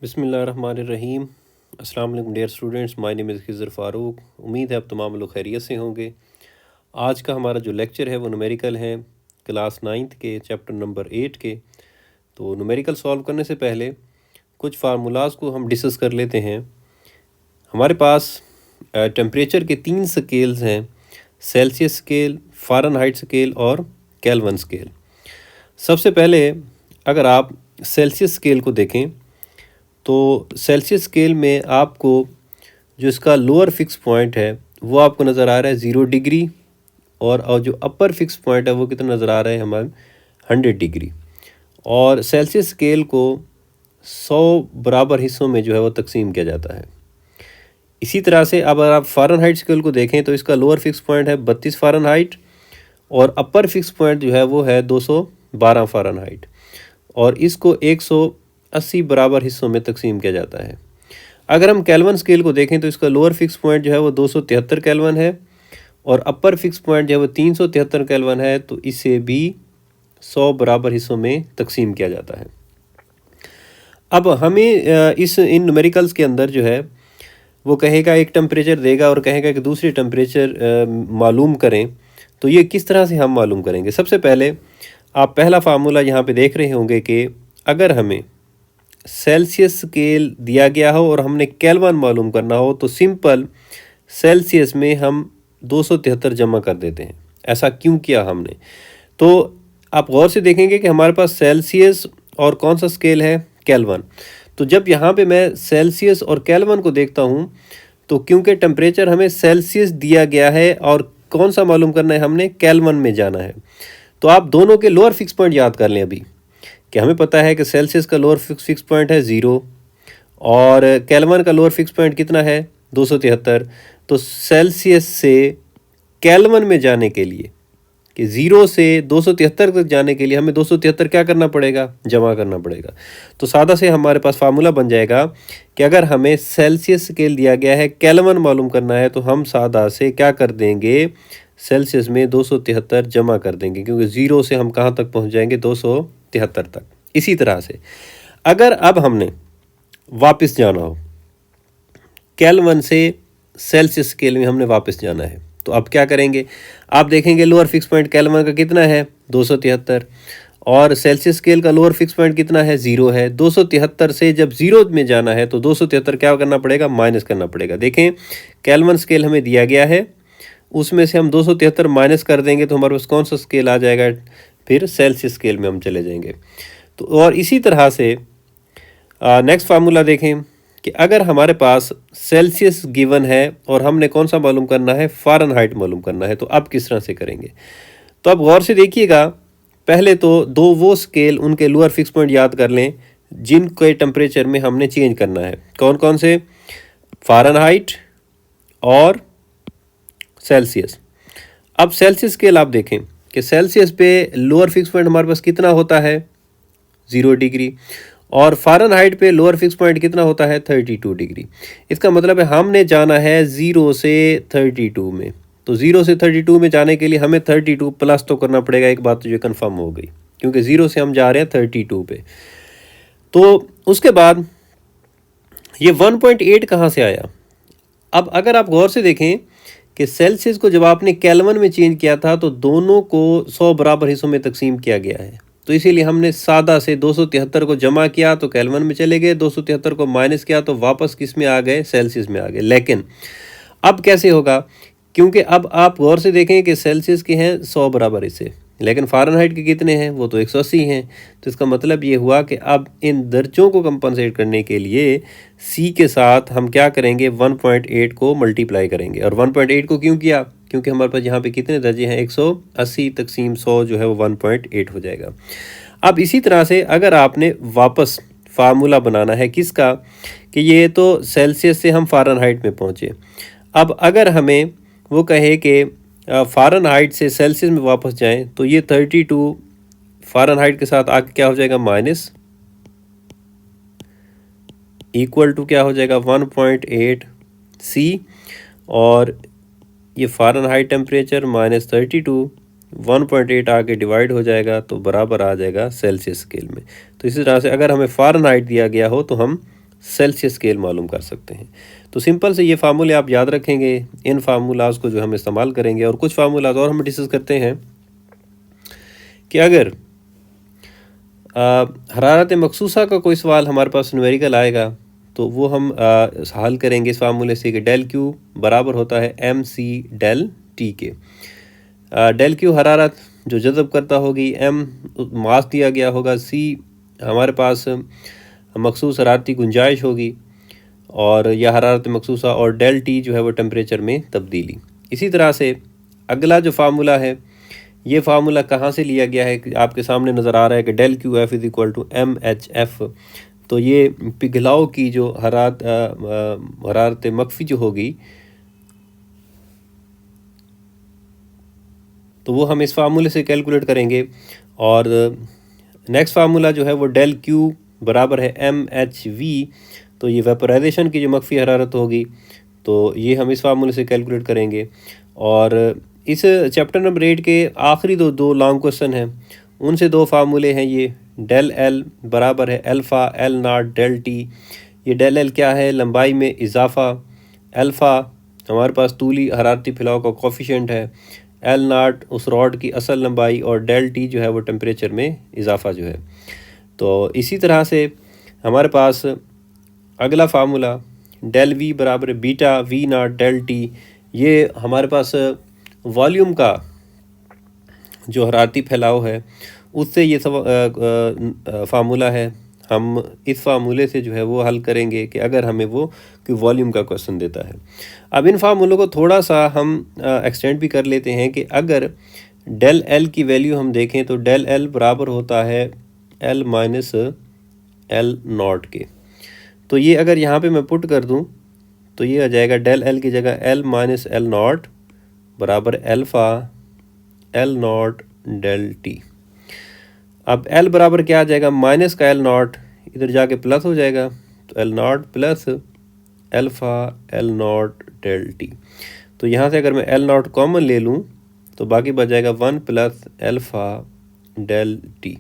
बिस्मिल्लाहिर्रहमानिर्रहीम। अस्सलाम वालेकुम dear students, my name is Khizar Farooq. उम्मीद है आप तमाम लोग खैरियत से होंगे। आज का हमारा जो लेक्चर है वो न्यूमेरिकल है, क्लास 9th के चैप्टर नंबर 8 के। तो न्यूमेरिकल सॉल्व करने से पहले कुछ फार्मूलाज को हम डिस्कस कर लेते हैं। हमारे पास टेम्परेचर के 3 स्केल्स हैं, सेल्सियस स्केल, फ़ारेनहाइट स्केल और केल्विन स्केल। सबसे पहले अगर आप सेल्सियस स्केल को देखें तो सेल्सियस स्केल में आपको जो इसका लोअर फिक्स पॉइंट है वो आपको नज़र आ रहा है 0 डिग्री, और जो अपर फिक्स पॉइंट है वो कितना नज़र आ रहा है हमारे 100 डिग्री। और सेल्सियस स्केल को 100 बराबर हिस्सों में जो है वो तकसीम किया जाता है। इसी तरह से अब अगर आप फ़ारेनहाइट स्केल को देखें तो इसका लोअर फिक्स पॉइंट है 32 फ़ारेनहाइट और अपर फिक्स पॉइंट जो है वो है 212 फ़ारेनहाइट, और इसको 180 बराबर हिस्सों में तकसीम किया जाता है। अगर हम केल्विन स्केल को देखें तो इसका लोअर फिक्स पॉइंट जो है वो 273 केल्विन है और अपर फिक्स पॉइंट जो है वो 373 केल्विन है, तो इसे भी 100 बराबर हिस्सों में तकसीम किया जाता है। अब हमें इन न्यूमेरिकल्स के अंदर जो है वो कहेगा, एक टेम्परेचर देगा और कहेगा कि दूसरी टेम्परेचर मालूम करें। तो ये किस तरह से हम मालूम करेंगे? सबसे पहले आप पहला फार्मूला यहाँ पे देख रहे होंगे कि अगर हमें सेल्सियस स्केल दिया गया हो और हमने केल्विन मालूम करना हो तो सिंपल सेल्सियस में हम 273 जमा कर देते हैं। ऐसा क्यों किया हमने? तो आप गौर से देखेंगे कि हमारे पास सेल्सियस और कौन सा स्केल है, केल्विन। तो जब यहाँ पे मैं सेल्सियस और केल्विन को देखता हूँ तो क्योंकि टेम्परेचर हमें सेल्सियस दिया गया है और कौन सा मालूम करना है, हमने केल्विन में जाना है। तो आप दोनों के लोअर फिक्स पॉइंट याद कर लें अभी, कि हमें पता है कि सेल्सियस का लोअर फिक्स पॉइंट है 0 और केल्विन का लोअर फिक्स पॉइंट कितना है 273। तो सेल्सियस से केल्विन में जाने के लिए, कि 0 से 273 तक जाने के लिए हमें 273 क्या करना पड़ेगा, जमा करना पड़ेगा। तो सादा से हमारे पास फार्मूला बन जाएगा कि अगर हमें सेल्सियस स्केल दिया गया है, केल्विन मालूम करना है, तो हम सादा से क्या कर देंगे, सेल्सियस में 273 जमा कर देंगे, क्योंकि 0 से हम कहाँ तक पहुँच जाएंगे, 273 तक। इसी तरह से अगर अब हमने वापस जाना हो, केल्विन से सेल्सियस स्केल में हमने वापस जाना है, तो अब क्या करेंगे? आप देखेंगे लोअर फिक्स पॉइंट केल्विन का कितना है 273 और सेल्सियस स्केल का लोअर फिक्स पॉइंट कितना है 0 है। 273 से जब 0 में जाना है तो 273 क्या करना पड़ेगा, माइनस करना पड़ेगा। देखें केल्विन स्केल हमें दिया गया है, उसमें से हम 273 माइनस कर देंगे तो हमारे पास कौन सा स्केल आ जाएगा, फिर सेल्सियस स्केल में हम चले जाएंगे। तो और इसी तरह से नेक्स्ट फार्मूला देखें कि अगर हमारे पास सेल्सियस गिवन है और हमने कौन सा मालूम करना है, फ़ारेनहाइट मालूम करना है, तो अब किस तरह से करेंगे? तो अब गौर से देखिएगा, पहले तो दो वो स्केल उनके लोअर फिक्स पॉइंट याद कर लें जिनके टेम्परेचर में हमने चेंज करना है। कौन कौन से? फ़ारेनहाइट और सेल्सियस। अब सेल्सियस स्केल आप देखें कि सेल्सियस पे लोअर फिक्स पॉइंट हमारे पास कितना होता है 0 डिग्री, और फ़ारेनहाइट पे लोअर फिक्स पॉइंट कितना होता है 32 डिग्री। इसका मतलब है हमने जाना है 0 से 32 में। तो 0 से 32 में जाने के लिए हमें 32 प्लस तो करना पड़ेगा, एक बात तो ये कन्फर्म हो गई, क्योंकि 0 से हम जा रहे हैं 32 पे। तो उसके बाद ये 1.8 कहाँ से आया? अब अगर आप गौर से देखें कि सेल्सियस को जब आपने केल्विन में चेंज किया था तो दोनों को 100 बराबर हिस्सों में तकसीम किया गया है, तो इसीलिए हमने सादा से 273 को जमा किया तो केल्विन में चले गए, 273 को माइनस किया तो वापस किस में आ गए, सेल्सियस में आ गए। लेकिन अब कैसे होगा? क्योंकि अब आप गौर से देखें कि सेल्सियस के हैं 100 बराबर हिस्से, लेकिन फ़ारेनहाइट के कितने हैं, वो तो 180 हैं। तो इसका मतलब ये हुआ कि अब इन दर्जों को कंपनसेट करने के लिए सी के साथ हम क्या करेंगे, 1.8 को मल्टीप्लाई करेंगे। और 1.8 को क्यों किया? क्योंकि हमारे पास यहाँ पे कितने दर्जे हैं, 180 तकसीम 100 जो है वो 1.8 हो जाएगा। अब इसी तरह से अगर आपने वापस फार्मूला बनाना है किसका, कि ये तो सेल्सियस से हम फ़ारेनहाइट में पहुँचे, अब अगर हमें वो कहे कि फ़ारेनहाइट से सेल्सियस में वापस जाएं, तो ये 32 फ़ारेनहाइट के साथ आगे क्या हो जाएगा, माइनस, इक्वल टू क्या हो जाएगा 1.8 सी, और ये फ़ारेनहाइट टेम्परेचर माइनस 32, 1.8 आगे डिवाइड हो जाएगा तो बराबर आ जाएगा सेल्सियस स्केल में। तो इसी तरह से अगर हमें फ़ारेनहाइट दिया गया हो तो हम सेल्सियस स्केल मालूम कर सकते हैं। तो सिंपल से ये फार्मूले आप याद रखेंगे, इन फार्मूलाज को जो हम इस्तेमाल करेंगे। और कुछ फार्मूलाज और हम डिस्कस करते हैं कि अगर हरारत मखसूसा का कोई सवाल हमारे पास न्यूमेरिकल आएगा तो वो हम हल करेंगे इस फार्मूले से कि डेल क्यू बराबर होता है एम सी डेल टी के। डेल क्यू हरारत जो जज़ब करता होगी, एम मास दिया गया होगा, सी हमारे पास मखसूस हरारती गुंजाइश होगी और यह हरारत मखसूसा, और डेल टी जो है वो टेम्परेचर में तब्दीली। इसी तरह से अगला जो फार्मूला है, ये फार्मूला कहाँ से लिया गया है, आपके सामने नज़र आ रहा है कि del Q F is equal to M H F. तो ये पिघलाव की जो हरारत मख्फी जो होगी, तो वो हम इस फार्मूले से कैलकुलेट करेंगे। और नेक्स्ट फार्मूला जो है वो डेल क्यू बराबर है एम एच वी। तो ये वेपोराइजेशन की जो मख्फी हरारत होगी, तो ये हम इस फार्मूले से कैलकुलेट करेंगे। और इस चैप्टर नंबर 8 के आखिरी दो लॉन्ग क्वेश्चन हैं, उनसे दो फार्मूले हैं। ये डेल एल बराबर है alpha L naught del T. ये डेल एल क्या है, लंबाई में इजाफा। अल्फ़ा हमारे पास तूली हरारती फैलाव का कोफिशेंट है, एल नॉट उस रॉड की असल लंबाई, और डेल टी जो है वो टेम्परेचर में इजाफा जो है। तो इसी तरह से हमारे पास अगला फार्मूला डेल वी बराबर beta V naught del T. ये हमारे पास वॉल्यूम का जो हरारती फैलाव है उससे ये फार्मूला है। हम इस फार्मूले से जो है वो हल करेंगे कि अगर हमें वो कोई वॉल्यूम का क्वेश्चन देता है। अब इन फार्मूलों को थोड़ा सा हम एक्सटेंड भी कर लेते हैं कि अगर डेल एल की वैल्यू हम देखें तो डेल एल बराबर होता है एल माइनस एल नॉट के। तो ये अगर यहाँ पे मैं पुट कर दूँ तो ये आ जाएगा डेल एल की जगह एल माइनस एल नॉट बराबर alpha L naught del T. अब एल बराबर क्या आ जाएगा, माइनस का एल नॉट इधर जाके प्लस हो जाएगा, तो L naught plus alpha L naught del T. तो यहाँ से अगर मैं एल नॉट कॉमन ले लूँ तो बाकी बच जाएगा 1 प्लस अल्फ़ा डेल टी।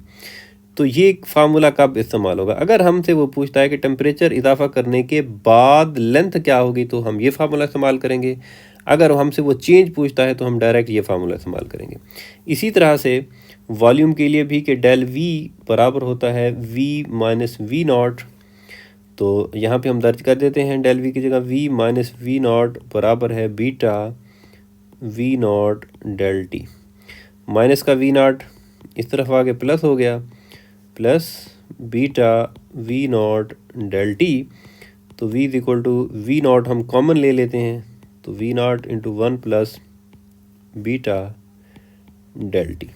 तो ये फार्मूला कब इस्तेमाल होगा, अगर हमसे वो पूछता है कि टेम्परेचर इजाफा करने के बाद लेंथ क्या होगी तो हम ये फार्मूला इस्तेमाल करेंगे। अगर हमसे वो चेंज पूछता है तो हम डायरेक्ट ये फार्मूला इस्तेमाल करेंगे। इसी तरह से वॉल्यूम के लिए भी कि डेल वी बराबर होता है वी माइनस वी नॉट। तो यहाँ पे हम दर्ज कर देते हैं डेल वी की जगह वी माइनस वी नॉट बराबर है beta V naught del T. Minus का वी नॉट इस तरफ आगे प्लस हो गया, plus beta V naught del T. तो v is equal to V naught हम कॉमन ले लेते हैं, तो V naught into 1 plus beta del T.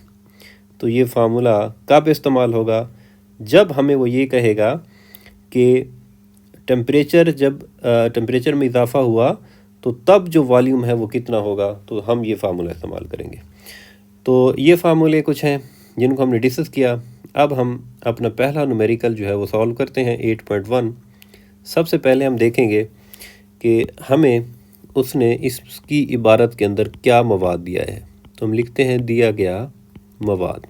तो ये फार्मूला कब इस्तेमाल होगा, जब हमें वो ये कहेगा कि टेम्परेचर में इजाफा हुआ तो तब जो वॉल्यूम है वो कितना होगा, तो हम ये फार्मूला इस्तेमाल करेंगे। तो ये फार्मूले कुछ हैं जिनको हमने डिस्कस किया। अब हम अपना पहला न्यूमेरिकल जो है वो सॉल्व करते हैं 8.1। सबसे पहले हम देखेंगे कि हमें उसने इसकी इबारत के अंदर क्या मवाद दिया है। तो हम लिखते हैं दिया गया मवाद।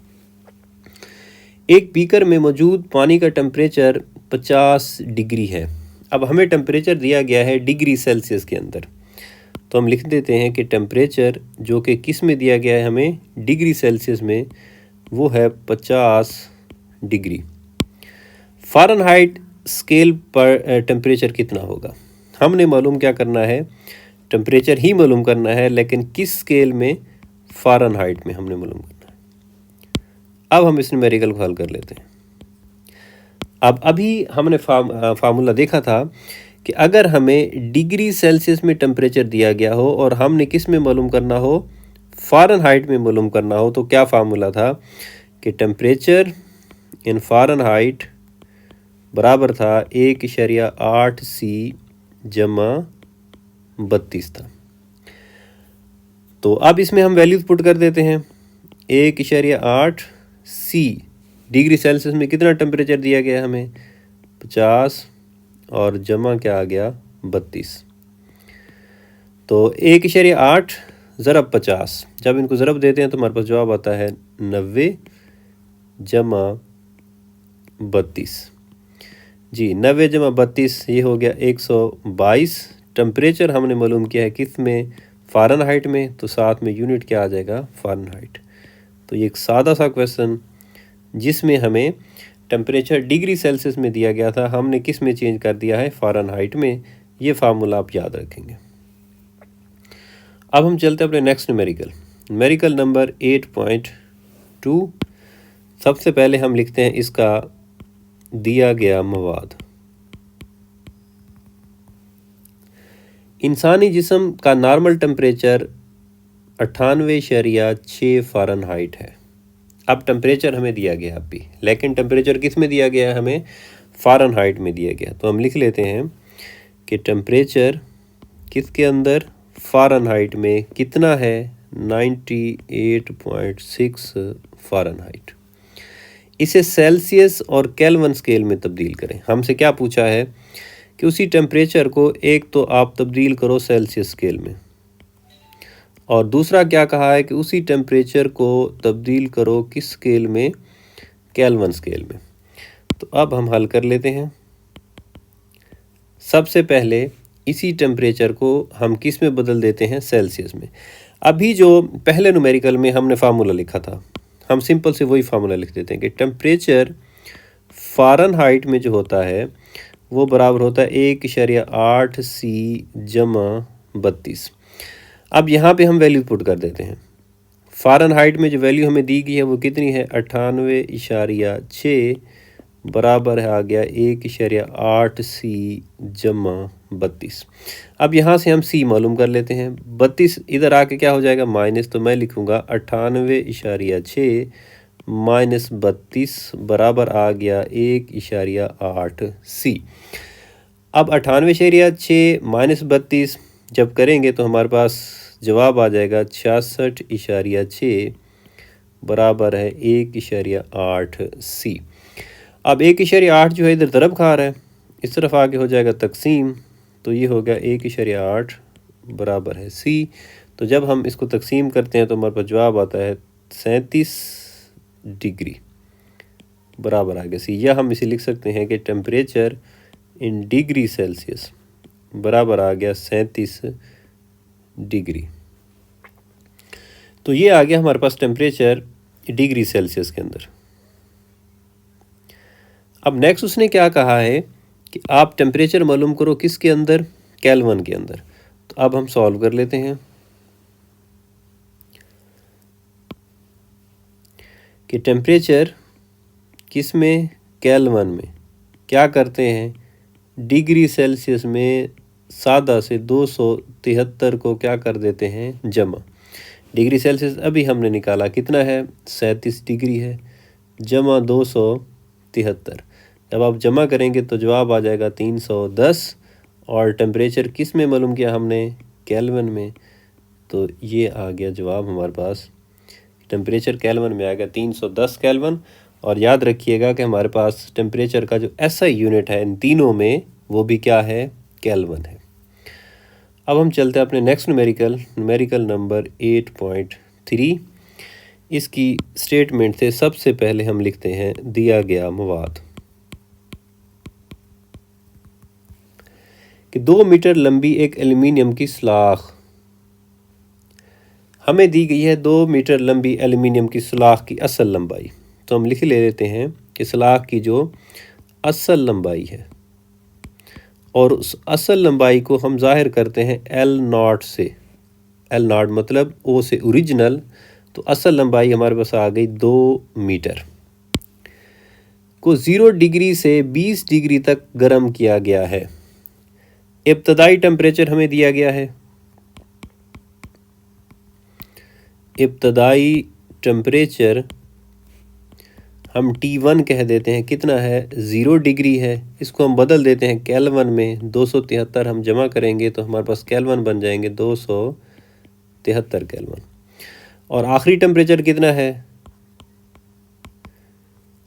एक बीकर में मौजूद पानी का टेम्परेचर 50 डिग्री है। अब हमें टेम्परेचर दिया गया है डिग्री सेल्सियस के अंदर, तो हम लिख देते हैं कि टेम्परेचर जो कि किस में दिया गया है हमें, डिग्री सेल्सियस में, वो है 50 डिग्री। फ़ारेनहाइट स्केल पर टेम्परेचर कितना होगा, हमने मालूम क्या करना है, टेम्परेचर ही मालूम करना है, लेकिन किस स्केल में, फ़ारेनहाइट में हमने मालूम करना है। अब हम इस न्यूमेरिकल को हल कर लेते हैं। अब अभी हमने फार्मूला देखा था कि अगर हमें डिग्री सेल्सियस में टेम्परेचर दिया गया हो और हमने किस में मालूम करना हो, फ़ारेनहाइट में मालूम करना हो, तो क्या फार्मूला था कि टेम्परेचर इन फ़ारेनहाइट बराबर था 1.8 सी जमा 32 था। तो अब इसमें हम वैल्यूज पुट कर देते हैं। 1.8 सी डिग्री सेल्सियस में कितना टेम्परेचर दिया गया हमें, 50, और जमा क्या आ गया 32। तो 1.8 ज़रब 50, जब इनको ज़रब देते हैं तो हमारे पास जवाब आता है 90 जमा 32। जी 90 जमा 32 ये हो गया 122। टेम्परेचर हमने मालूम किया है किस में, फ़ारेनहाइट में, तो साथ में यूनिट क्या आ जाएगा, फ़ारेनहाइट। तो ये एक सादा सा क्वेश्चन जिसमें हमें टेम्परेचर डिग्री सेल्सियस में दिया गया था, हमने किस में चेंज कर दिया है, फ़ारेनहाइट में। ये फार्मूला आप याद रखेंगे। अब हम चलते हैं अपने नेक्स्ट न्यूमेरिकल नंबर 8.2। सबसे पहले हम लिखते हैं इसका दिया गया मवाद। इंसानी जिस्म का नॉर्मल टेम्परेचर 98.6 फ़ारेनहाइट है। अब टेम्परेचर हमें दिया गया अभी, लेकिन टेम्परेचर किस में दिया गया है, हमें फ़ारेनहाइट में दिया गया। तो हम लिख लेते हैं कि टेम्परेचर किसके अंदर, फ़ारेनहाइट में कितना है, 98.6 फ़ारेनहाइट। इसे सेल्सियस और केल्विन स्केल में तब्दील करें। हमसे क्या पूछा है कि उसी टेम्परेचर को एक तो आप तब्दील करो सेल्सियस स्केल में, और दूसरा क्या कहा है कि उसी टेम्परेचर को तब्दील करो किस स्केल में, केल्विन स्केल में। तो अब हम हल कर लेते हैं। सबसे पहले इसी टेम्परेचर को हम किस में बदल देते हैं, सेल्सियस में। अभी जो पहले न्यूमेरिकल में हमने फार्मूला लिखा था, हम सिंपल से वही फार्मूला लिख देते हैं कि टेम्परेचर फ़ारेनहाइट में जो होता है वो बराबर होता है 1.8 C जमा 32। अब यहाँ पे हम वैल्यू पुट कर देते हैं। फ़ारेनहाइट में जो वैल्यू हमें दी गई है वो कितनी है, 98.6 बराबर है आ गया 1.8 C जमा 32। अब यहाँ से हम C मालूम कर लेते हैं। 32 इधर आके क्या हो जाएगा, माइनस, तो मैं लिखूँगा 98.6 माइनस 32 बराबर आ गया 1.8 C। अब 98.6 माइनस 32 जब करेंगे तो हमारे पास जवाब आ जाएगा 66.6 बराबर है 1.8 C। अब 1.8 जो है इधर तरफ खा रहा है, इस तरफ आगे हो जाएगा तकसीम, तो ये हो गया 1.8 बराबर है C। तो जब हम इसको तकसीम करते हैं तो हमारे पास जवाब आता है 37 डिग्री बराबर आ गया C। या हम इसे लिख सकते हैं कि टेम्परेचर इन डिग्री सेल्सियस बराबर आ गया 37 डिग्री। तो ये आ गया हमारे पास टेम्परेचर डिग्री सेल्सियस के अंदर। अब नेक्स्ट उसने क्या कहा है कि आप टेम्परेचर मालूम करो किसके अंदर, केल्विन के अंदर। तो अब हम सॉल्व कर लेते हैं कि टेम्परेचर किस में, केल्विन में। क्या करते हैं, डिग्री सेल्सियस में सादा से 273 को क्या कर देते हैं, जमा। डिग्री सेल्सियस अभी हमने निकाला कितना है, 37 डिग्री है, जमा 273। जब आप जमा करेंगे तो जवाब आ जाएगा 310। और टेम्परेचर किस में मालूम किया हमने, केल्विन में। तो ये आ गया जवाब हमारे पास, टेम्परेचर केल्विन में आ गया 310 केल्विन। और याद रखिएगा कि हमारे पास टेम्परेचर का जो SI यूनिट है इन तीनों में वो भी क्या है, केल्विन है। अब हम चलते हैं अपने नेक्स्ट न्यूमेरिकल नंबर 8.3। इसकी स्टेटमेंट से सबसे पहले हम लिखते हैं दिया गया मवाद कि 2 मीटर लंबी एक एल्युमिनियम की सलाख हमें दी गई है। 2 मीटर लंबी एल्युमिनियम की सलाख की असल लंबाई, तो हम लिख लेते हैं कि सलाख की जो असल लंबाई है, और उस असल लंबाई को हम जाहिर करते हैं L0 से। L0 मतलब O से ओरिजिनल, तो असल लंबाई हमारे पास आ गई 2 मीटर को 0 डिग्री से 20 डिग्री तक गर्म किया गया है। इब्तदाई टेम्परेचर हमें दिया गया है, इब्तदाई टेम्परेचर हम T1 कह देते हैं, कितना है, 0 डिग्री है। इसको हम बदल देते हैं केल्विन में, 273 हम जमा करेंगे तो हमारे पास केल्विन बन जाएंगे 273 केल्विन। और आखिरी टेम्परेचर कितना है,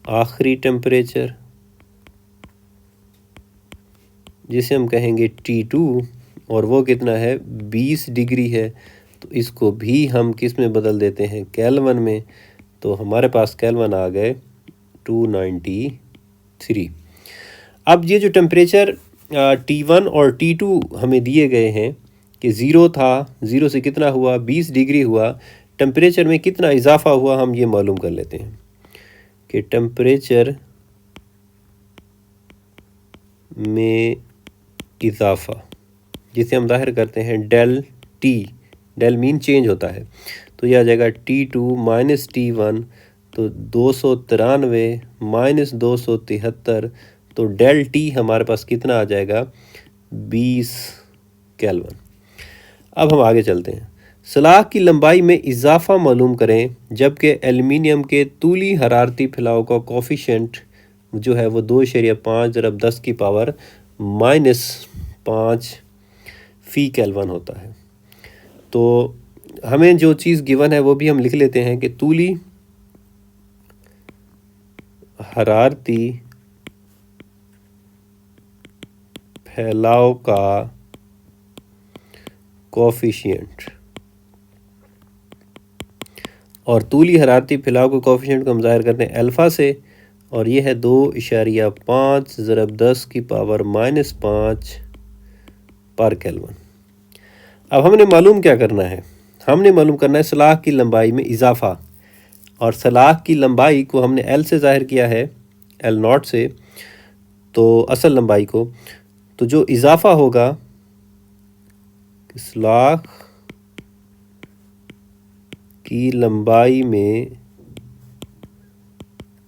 आखिरी टेम्परेचर जिसे हम कहेंगे T2, और वो कितना है, 20 डिग्री है। तो इसको भी हम किस में बदल देते हैं, केल्विन में। तो हमारे पास केल्विन आ गए 293। अब ये जो टेम्परेचर T1 और T2 हमें दिए गए हैं कि 0 था, 0 से कितना हुआ, 20 डिग्री हुआ, टेम्परेचर में कितना इजाफा हुआ हम ये मालूम कर लेते हैं कि टेम्परेचर में इजाफा जिसे हम जाहिर करते हैं del T, del mean change होता है, तो यह आ जाएगा T2 माइनस T1, तो 293 माइनस 273, तो डेल टी हमारे पास कितना आ जाएगा 20 केल्विन। अब हम आगे चलते हैं। सलाख की लंबाई में इजाफा मालूम करें जबकि एल्युमिनियम के तूली हरारती फैलाव का कोफिशेंट जो है वो 2.5 ज़रब 10 की पावर -5 फी केल्विन होता है। तो हमें जो चीज़ गिवन है वो भी हम लिख लेते हैं कि तूली हरारती फैलाव का कोफिशिएंट, और तूली हरारती फैलाव के कोफिशिएंट को हम ज़ाहिर करते हैं अल्फ़ा से, और ये है 2.5 ज़रब 10 की पावर -5 पर केल्विन। अब हमने मालूम क्या करना है, हमने मालूम करना है सलाख की लंबाई में इजाफा, और सलाख की लंबाई को हमने L से ज़ाहिर किया है, L0 से, तो असल लंबाई को, तो जो इजाफा होगा सलाख की लंबाई में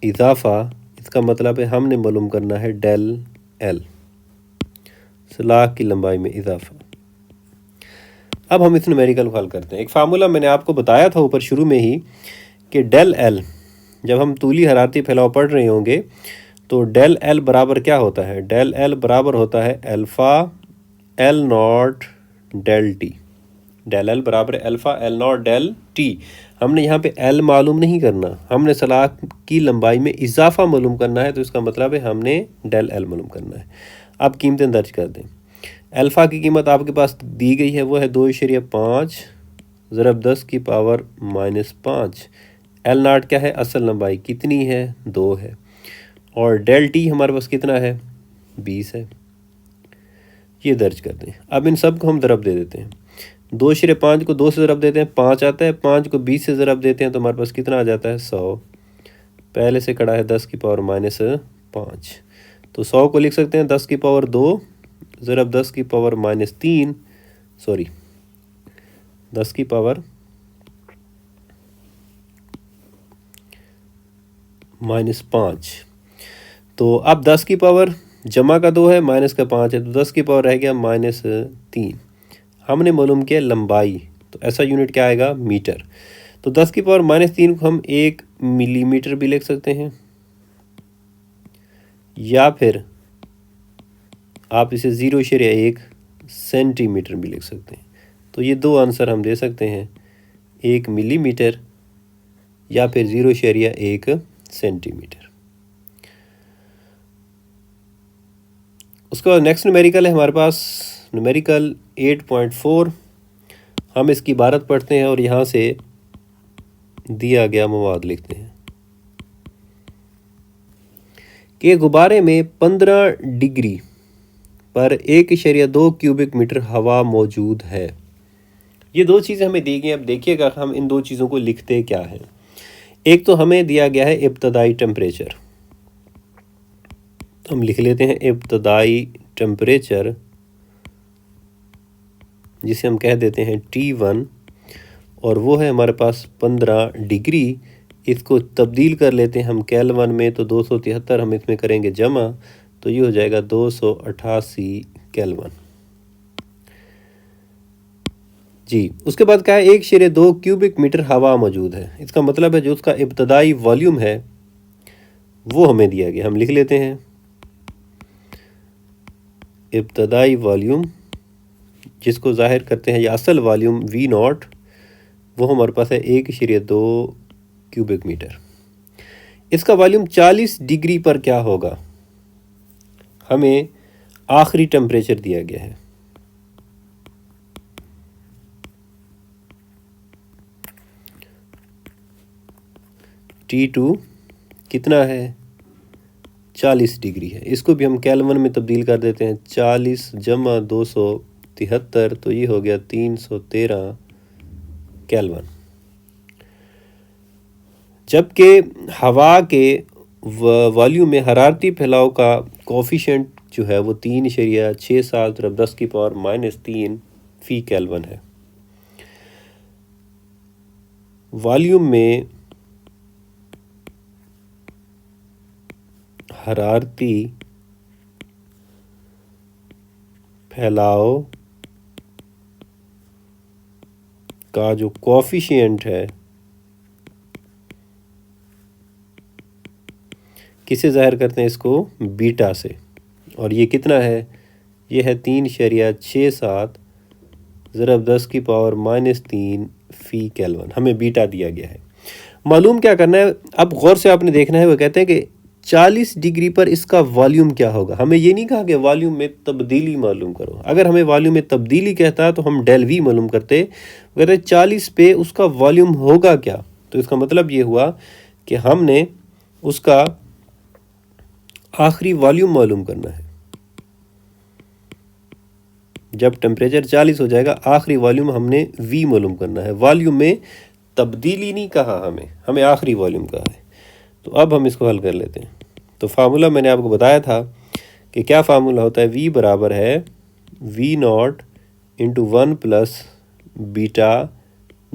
इजाफा, इसका मतलब है हमने मालूम करना है डेल L, सलाख की लंबाई में इजाफा। अब हम इस न्यूमेरिकल को हल करते हैं। एक फार्मूला मैंने आपको बताया था ऊपर शुरू में ही कि डेल L, जब हम तूली हरारती फैलाव पढ़ रहे होंगे तो डेल L बराबर क्या होता है, डेल L बराबर होता है alpha L0 del T. Del L बराबर अल्फ़ा L0 डेल टी। हमने यहाँ पे L मालूम नहीं करना, हमने सलाख की लंबाई में इजाफा मालूम करना है, तो इसका मतलब है हमने डेल L मालूम करना है। अब कीमतें दर्ज कर दें। अल्फ़ा की कीमत आपके पास दी गई है, वो है 2.5 ज़रब 10 की पावर -5। L0 क्या है, असल लंबाई कितनी है, 2 है, और डेल टी हमारे पास कितना है, 20 है। ये दर्ज कर दें। अब इन सब को हम ज़रब दे देते हैं। 2.5 को 2 से ज़रब देते हैं, 5 आता है, 5 को 20 से ज़रब देते हैं तो हमारे पास कितना आ जाता है, 100। पहले से खड़ा है 10 की पावर -5, तो 100 को लिख सकते हैं 10 की पावर 2 ज़रब 10 की पावर -3, सॉरी 10 की पावर -5। तो अब 10 की पावर जमा का 2 है, माइनस का 5 है, तो 10 की पावर रह गया -3। हमने मालूम किया लंबाई, तो ऐसा यूनिट क्या आएगा, मीटर। तो 10 की पावर -3 को हम 1 मिलीमीटर भी लिख सकते हैं, या फिर आप इसे 0.1 सेंटीमीटर भी लिख सकते हैं। तो ये दो आंसर हम दे सकते हैं, 1 मिलीमीटर या फिर 0.1 सेंटीमीटर। उसके बाद नेक्स्ट न्यूमेरिकल है हमारे पास, न्यूमेरिकल 8.4। हम इसकी इबारत पढ़ते हैं और यहाँ से दिया गया मवाद लिखते हैं कि गुब्बारे में 15 डिग्री पर 1.2 क्यूबिक मीटर हवा मौजूद है। ये दो चीज़ें हमें दी गई। अब देखिएगा हम इन दो चीज़ों को लिखते क्या हैं। एक तो हमें दिया गया है इब्तदाई टेम्परेचर, तो हम लिख लेते हैं इब्तदाई टेम्परेचर, जिसे हम कह देते हैं T1, और वो है हमारे पास 15 डिग्री। इसको तब्दील कर लेते हैं हम केल्विन में, तो 273 हम इसमें करेंगे जमा, तो ये हो जाएगा 288 केल्विन जी। उसके बाद क्या है, 1.2 क्यूबिक मीटर हवा मौजूद है। इसका मतलब है जो उसका इब्तदाई वॉल्यूम है वो हमें दिया गया। हम लिख लेते हैं इब्तदाई वॉल्यूम, जिसको जाहिर करते हैं या असल वॉल्यूम V0, वो हमारे पास है 1.2 क्यूबिक मीटर। इसका वॉल्यूम 40 डिग्री पर क्या होगा, हमें आखिरी टेम्परेचर दिया गया है। T2 कितना है, 40 डिग्री है। इसको भी हम केल्विन में तब्दील कर देते हैं। 40 जमा 273, तो ये हो गया 313 केल्विन। जबकि हवा के वॉल्यूम में हरारती फैलाव का कोफिशिएंट जो है वो 3.67 × 10⁻³ फी केल्विन है। वॉल्यूम में हरारती फैलाव का जो कोफिशिएंट है किसे ज़ाहिर करते हैं? इसको बीटा से। और ये कितना है? ये है 3.67 ज़रब 10⁻³ फी केल्विन। हमें बीटा दिया गया है। मालूम क्या करना है? अब गौर से आपने देखना है। वो कहते हैं कि 40 डिग्री पर इसका वॉल्यूम क्या होगा। हमें ये नहीं कहा कि वॉल्यूम में तब्दीली मालूम करो। अगर हमें वॉल्यूम में तब्दीली कहता तो हम डेल वी मालूम करते। कहते 40 पे उसका वॉल्यूम होगा क्या? तो इसका मतलब ये हुआ कि हमने उसका आखिरी वॉल्यूम मालूम करना है। जब टेम्परेचर 40 हो जाएगा, आखिरी वॉल्यूम हमने वी मालूम करना है। वॉल्यूम में तब्दीली नहीं कहा, हमें आखिरी वॉल्यूम कहा है। तो अब हम इसको हल कर लेते हैं। तो फार्मूला मैंने आपको बताया था कि क्या फार्मूला होता है? वी बराबर है V0 × 1 + बीटा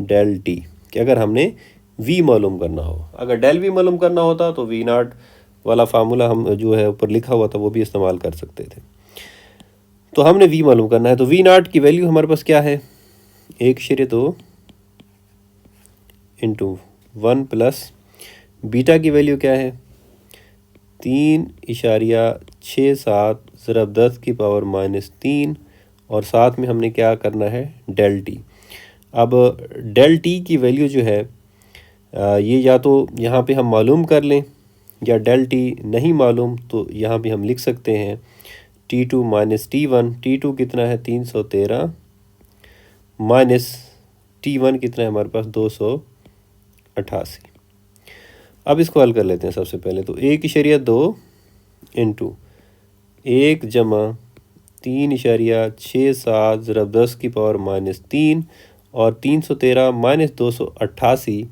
डेल टी। कि अगर हमने वी मालूम करना हो, अगर डेल वी मालूम करना होता तो V0 वाला फार्मूला हम जो है ऊपर लिखा हुआ था वो भी इस्तेमाल कर सकते थे। तो हमने वी मालूम करना है। तो V0 की वैल्यू हमारे पास क्या है? 1/2 × 1 + बीटा की वैल्यू क्या है? 3.67 ज़रब 10⁻³ और साथ में हमने क्या करना है? Del T. अब डेल टी की वैल्यू जो है ये या तो यहाँ पे हम मालूम कर लें, या डेल टी नहीं मालूम तो यहाँ पे हम लिख सकते हैं T2 - T1। T2 कितना है? 313 माइनस T1 कितना है हमारे पास? 288। अब इसको हल कर लेते हैं। सबसे पहले तो 1/2 × 1 जमा 3.67 ज़रब 10⁻³ और 313 माइनस 288,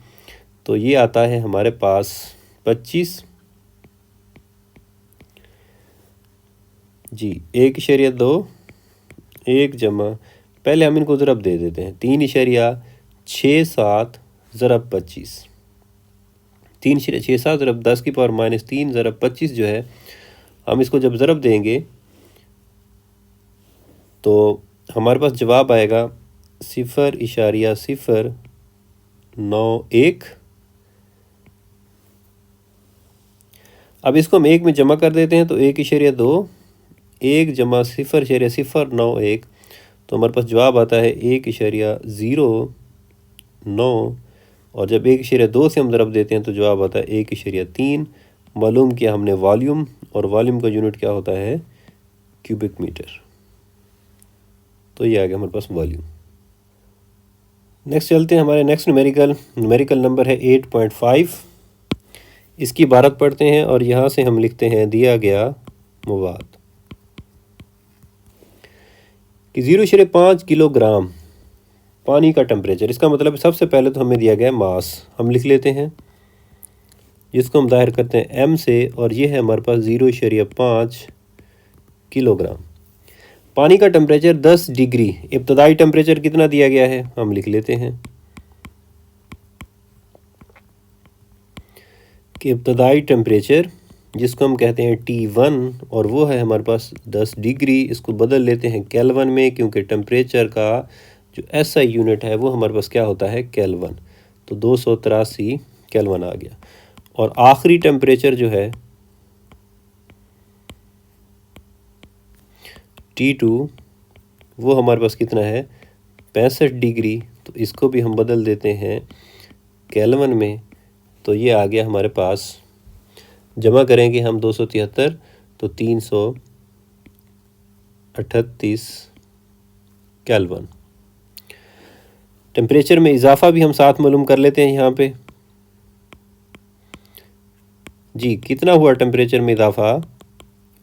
तो ये आता है हमारे पास 25 जी। 1/2 1 जमा, पहले हम इनको ज़रब दे देते हैं। 3.67 ज़रब 25, 3.67 ज़रब 10⁻³ ज़रब 25 जो है, हम इसको जब ज़रब देंगे तो हमारे पास जवाब आएगा 0.091। अब इसको हम 1 में जमा कर देते हैं तो 1/2 1 जमा 0.091, तो हमारे पास जवाब आता है 1.09। और जब 1/2 से हम ज़रब देते हैं तो जवाब आता है 1.3। मालूम किया हमने वॉल्यूम, और वॉल्यूम का यूनिट क्या होता है? Cubic metre. तो ये आ गया हमारे पास वॉल्यूम। नेक्स्ट चलते हैं हमारे नेक्स्ट न्यूमेरिकल नंबर है 8.5। इसकी इबारत पढ़ते हैं और यहाँ से हम लिखते हैं दिया गया मवाद कि 0.5 किलोग्राम पानी का टेम्परेचर। इसका मतलब सबसे पहले तो हमें दिया गया मास, हम लिख लेते हैं, जिसको हम जाहिर करते हैं m से, और ये है हमारे पास 0.5 किलोग्राम। पानी का टेम्परेचर 10 डिग्री। इब्तदाई टेम्परेचर कितना दिया गया है? हम लिख लेते हैं कि इब्तदाई टेम्परेचर जिसको हम कहते हैं T1, और वो है हमारे पास 10 डिग्री। इसको बदल लेते हैं केल्विन में, क्योंकि टेम्परेचर का जो SI यूनिट है वो हमारे पास क्या होता है? केल्विन। तो 283 केल्विन आ गया। और आखिरी टेम्परेचर जो है T2, वो हमारे पास कितना है? 65 डिग्री। तो इसको भी हम बदल देते हैं केल्विन में, तो ये आ गया हमारे पास, जमा करेंगे हम 273 तो 338 केल्विन। टेम्परेचर में इजाफा भी हम साथ मालूम कर लेते हैं यहाँ पे। जी कितना हुआ टेम्परेचर में इजाफा,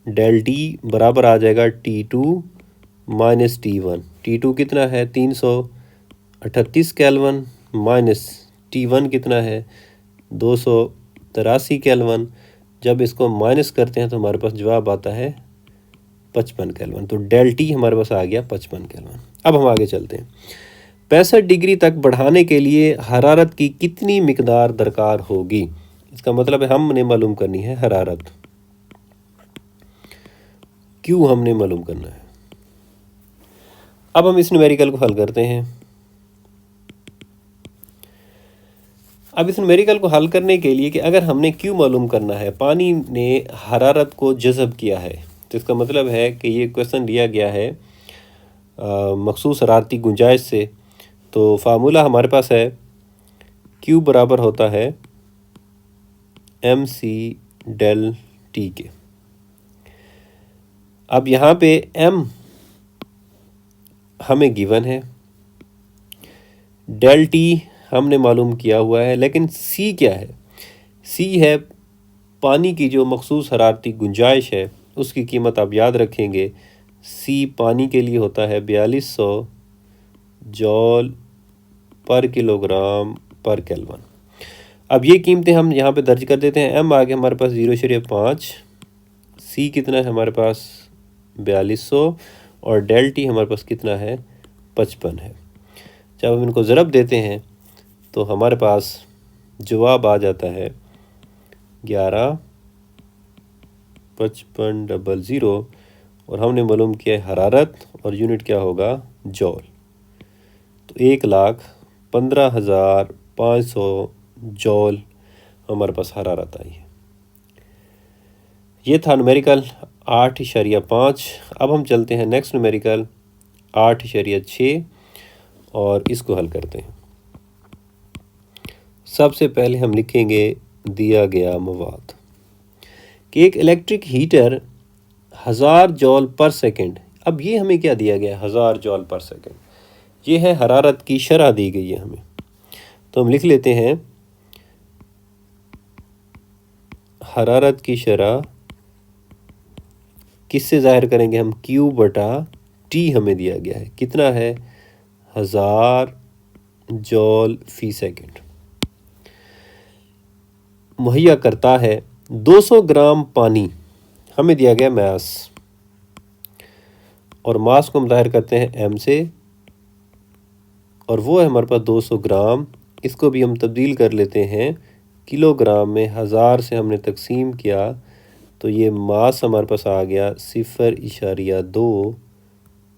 डेल टी बराबर आ जाएगा T2 माइनस T1। T2 कितना है 338 केल्विन माइनस T1 कितना है 283 केल्विन। जब इसको माइनस करते हैं तो हमारे पास जवाब आता है 55 केल्विन। तो डेल टी हमारे पास आ गया 55 केल्विन। अब हम आगे चलते हैं। 65 डिग्री तक बढ़ाने के लिए हरारत की कितनी मिकदार दरकार होगी। इसका मतलब है हमने मालूम करनी है हरारत, क्यों हमने मालूम करना है। अब हम इस न्यूमेरिकल को हल करते हैं। अब इस न्यूमेरिकल को हल करने के लिए कि अगर हमने क्यों मालूम करना है, पानी ने हरारत को जज़ब किया है, तो इसका मतलब है कि ये क्वेश्चन दिया गया है मखसूस हरारती गुंजाइश से। तो फार्मूला हमारे पास है Q बराबर होता है MC डेल टी के। अब यहाँ पे M हमें गिवन है, डेल टी हमने मालूम किया हुआ है, लेकिन C क्या है, C है पानी की जो मखसूस हरारती गुंजाइश है, उसकी कीमत आप याद रखेंगे। C पानी के लिए होता है 4200 जॉल पर किलोग्राम पर केल्विन। अब ये कीमतें हम यहाँ पे दर्ज कर देते हैं। M आ गया हमारे पास 0.5, C कितना है हमारे पास 4200 और डेल टी हमारे पास कितना है 55 है। जब हम इनको ज़रब देते हैं तो हमारे पास जवाब आ जाता है 11,55,00 और हमने मालूम किया है हरारत और यूनिट क्या होगा जॉल। तो 1,15,500 जॉल हमारे पास हरारत आई है। ये था न्यूमेरिकल 8.5। अब हम चलते हैं नेक्स्ट न्यूमेरिकल 8.6 और इसको हल करते हैं। सबसे पहले हम लिखेंगे दिया गया मवाद कि एक इलेक्ट्रिक हीटर 1000 जॉल पर सेकंड। अब ये हमें क्या दिया गया है 1000 जॉल पर सेकंड, ये है हरारत की शरह दी गई है हमें। तो हम लिख लेते हैं हरारत की शरह किससे ज़ाहिर करेंगे हम, Q बटा T हमें दिया गया है, कितना है 1000 जॉल फी सेकंड, मुहैया करता है 200 ग्राम पानी। हमें दिया गया मास और मास को हम ज़ाहिर करते हैं M से और वो है हमारे पास 200 ग्राम। इसको भी हम तब्दील कर लेते हैं किलोग्राम में, 1000 से हमने तकसीम किया तो ये मास हमारे पास आ गया 0.2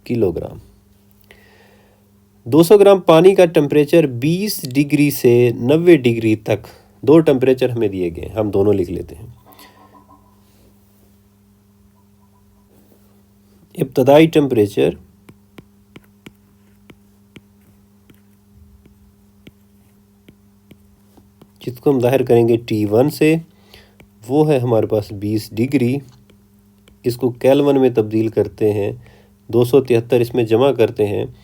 किलोग्राम। 200 ग्राम पानी का टेम्परेचर 20 डिग्री से 90 डिग्री तक, दो टेम्परेचर हमें दिए गए, हम दोनों लिख लेते हैं। इब्तदाई टेम्परेचर जिसको हम ज़ाहिर करेंगे T1 से, वो है हमारे पास 20 डिग्री। इसको केल्विन में तब्दील करते हैं, 273 इसमें जमा करते हैं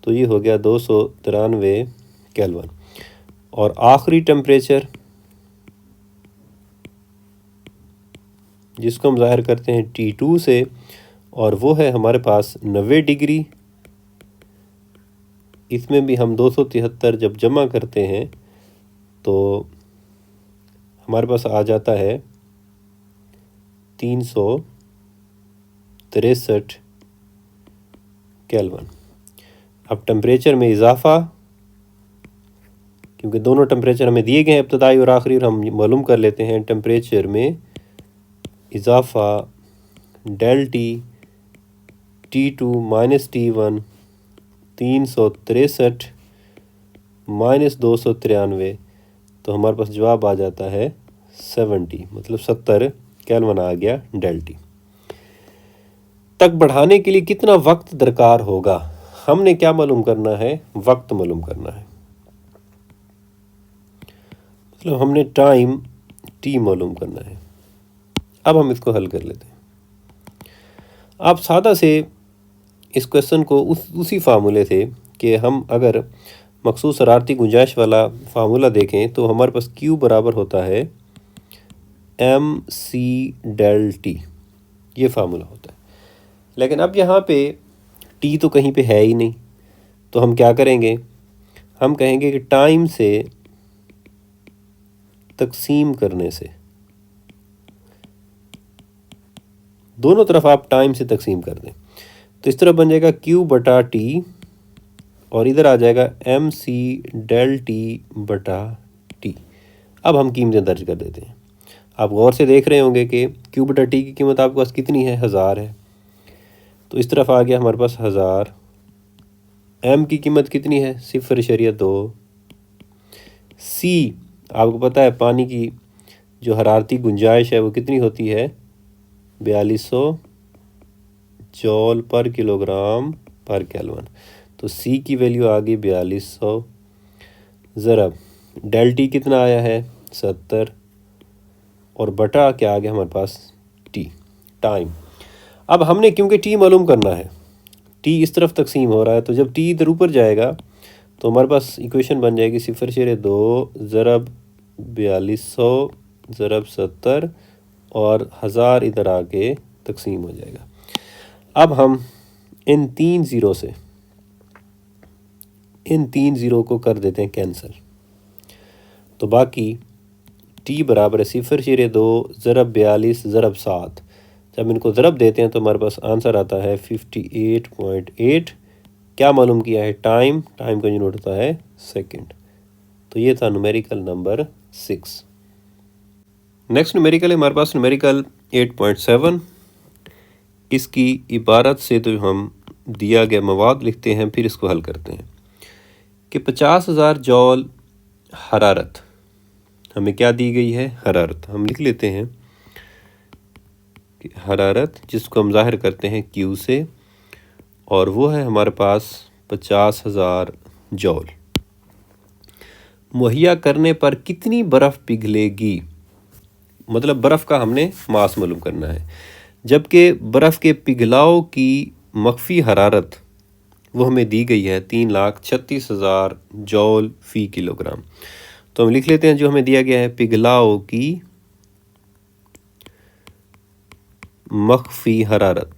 तो ये हो गया 293 केल्विन। और आखिरी टेम्परेचर जिसको हम ज़ाहिर करते हैं T2 से और वो है हमारे पास 90 डिग्री। इसमें भी हम 273 जब जमा करते हैं तो हमारे पास आ जाता है 363 केल्विन। अब टेम्परेचर में इजाफा, क्योंकि दोनों टेम्परेचर हमें दिए गए हैं इब्तदाई और आखिरी, और हम मालूम कर लेते हैं टेम्परेचर में इजाफा del T T2 minus T1 363 minus 293, तो हमारे पास जवाब आ जाता है 70, मतलब 70 केल्विन आ गया डेल टी। तक बढ़ाने के लिए कितना वक्त दरकार होगा, हमने क्या मालूम करना है, वक्त मालूम करना है, मतलब हमने टाइम T मालूम करना है। अब हम इसको हल कर लेते हैं। आप सादा से इस क्वेश्चन को उसी फार्मूले से कि हम अगर मखसूस हरारती गुंजाइश वाला फार्मूला देखें तो हमारे पास Q बराबर होता है mc∆T, ये फार्मूला होता है। लेकिन अब यहाँ पे T तो कहीं पे है ही नहीं, तो हम क्या करेंगे, हम कहेंगे कि टाइम से तकसीम करने से, दोनों तरफ आप टाइम से तकसीम कर दें, तो इस तरह बन जाएगा Q/T और इधर आ जाएगा mc∆T/T। अब हम कीमतें दर्ज कर देते हैं। आप गौर से देख रहे होंगे कि Q/T की कीमत आपके पास कितनी है, 1000 है, तो इस तरफ आ गया हमारे पास 1000। m की कीमत कितनी है, 0.2। c आपको पता है पानी की जो हरारती गुंजाइश है वो कितनी होती है, 4200 जॉल पर किलोग्राम पर केल्विन। तो C की वैल्यू आ गई 4200, ज़रब ∆T कितना आया है, 70, और बटा क्या आ गया हमारे पास, T, टाइम। अब हमने क्योंकि T मालूम करना है, T इस तरफ तकसीम हो रहा है, तो जब T इधर ऊपर जाएगा तो हमारे पास इक्वेशन बन जाएगी 0.2 ज़रब 4200 ज़रब 70 और 1000 इधर आके तकसीम हो जाएगा। अब हम इन 3 ज़ीरो को कर देते हैं कैंसिल, तो बाकी T बराबर है 0.2 ज़रब 42 ज़रब 7। जब इनको ज़रब देते हैं तो हमारे पास आंसर आता है 58.8। क्या मालूम किया है, टाइम का यूनिट होता है सेकंड। तो ये था न्यूमेरिकल नंबर 6। नेक्स्ट न्यूमेरिकल है हमारे पास न्यूमेरिकल 8.7। इसकी इबारत से तो हम दिया गया मवाद लिखते हैं, फिर इसको हल करते हैं कि 50,000 जॉल हरारत हमें क्या दी गई है, हरारत। हम लिख लेते हैं कि हरारत जिसको हम जाहिर करते हैं Q से, और वो है हमारे पास 50,000 जॉल। मुहैया करने पर कितनी बर्फ़ पिघलेगी, मतलब बर्फ़ का हमने मास मालूम करना है, जबकि बर्फ़ के पिघलाव की मख्फी हरारत वो हमें दी गई है 3,36,000 जॉल फ़ी किलोग्राम। तो हम लिख लेते हैं जो हमें दिया गया है, पिघलाव की मख्फी हरारत,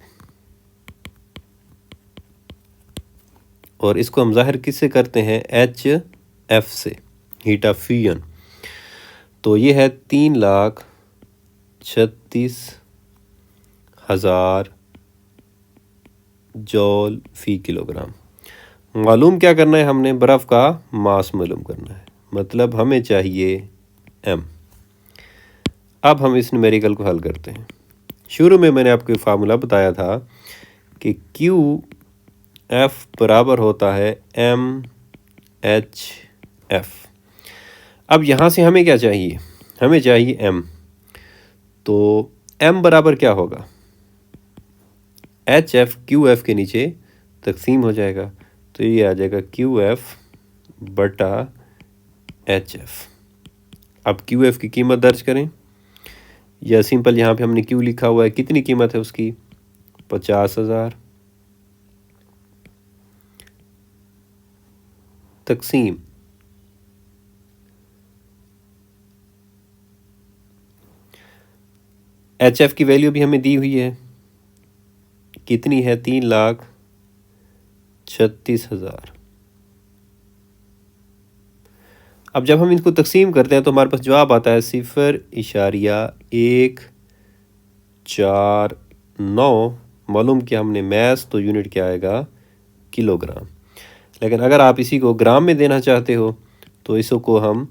और इसको हम जाहिर किससे करते हैं, HF से, हीट ऑफ फ्यूजन। तो ये है 3,36,000 जॉल फ़ी किलोग्राम। मालूम क्या करना है, हमने बर्फ़ का मास मालूम करना है, मतलब हमें चाहिए M। अब हम इस न्यूमेरिकल को हल करते हैं। शुरू में मैंने आपको फार्मूला बताया था कि QF बराबर होता है MHF। अब यहाँ से हमें क्या चाहिए, हमें चाहिए M। तो M बराबर क्या होगा, HF QF के नीचे तकसीम हो जाएगा, तो ये आ जाएगा QF/HF। अब QF की कीमत दर्ज करें, या सिंपल यहाँ पे हमने Q लिखा हुआ है, कितनी कीमत है उसकी, 50,000 तकसीम HF की वैल्यू भी हमें दी हुई है, कितनी है, 3,36,000। अब जब हम इनको तकसीम करते हैं तो हमारे पास जवाब आता है 0.149। मालूम किया हमने, मैस तो यूनिट क्या आएगा, किलोग्राम। लेकिन अगर आप इसी को ग्राम में देना चाहते हो तो इसको हम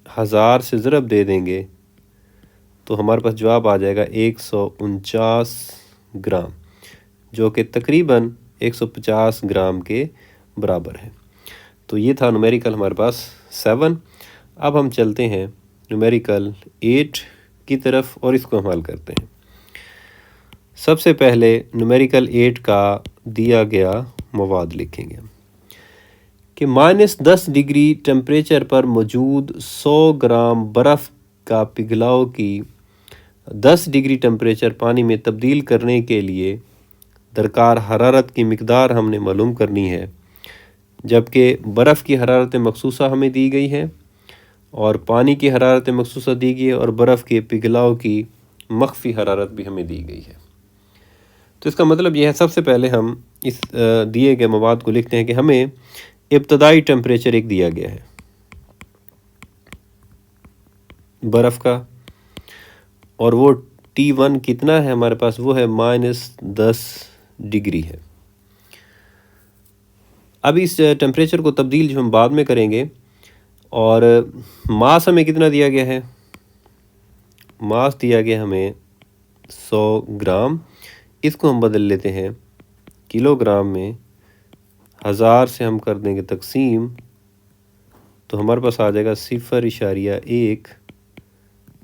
1000 से ज़रब दे देंगे, तो हमारे पास जवाब आ जाएगा 149 ग्राम, जो कि तकरीबन 150 ग्राम के बराबर है। तो ये था न्यूमेरिकल हमारे पास 7। अब हम चलते हैं न्यूमेरिकल 8 की तरफ और इसको हम हल करते हैं। सबसे पहले न्यूमेरिकल 8 का दिया गया मवाद लिखेंगे कि -10 डिग्री टेम्परेचर पर मौजूद 100 ग्राम बर्फ़ का पिघलाव की 10 डिग्री टेम्परेचर पानी में तब्दील करने के लिए दरकार हरारत की मिकदार हमने मालूम करनी है, जबकि बर्फ़ की हरारत मखसूसा हमें दी गई है और पानी की हरारत मखसूसा दी गई है और बर्फ़ के पिघलाव की मख्फी हरारत भी हमें दी गई है। तो इसका मतलब यह है, सबसे पहले हम इस दिए गए मवाद को लिखते हैं कि हमें इब्तदाई टेम्परेचर एक दिया गया है बर्फ़ का, और वो T1 कितना है हमारे पास, वो है -10 डिग्री है। अब इस टेम्परेचर को तब्दील जो हम बाद में करेंगे, और मास हमें कितना दिया गया है, मास दिया गया हमें 100 ग्राम। इसको हम बदल लेते हैं किलोग्राम में, 1000 से हम कर देंगे तकसीम, तो हमारे पास आ जाएगा 0.1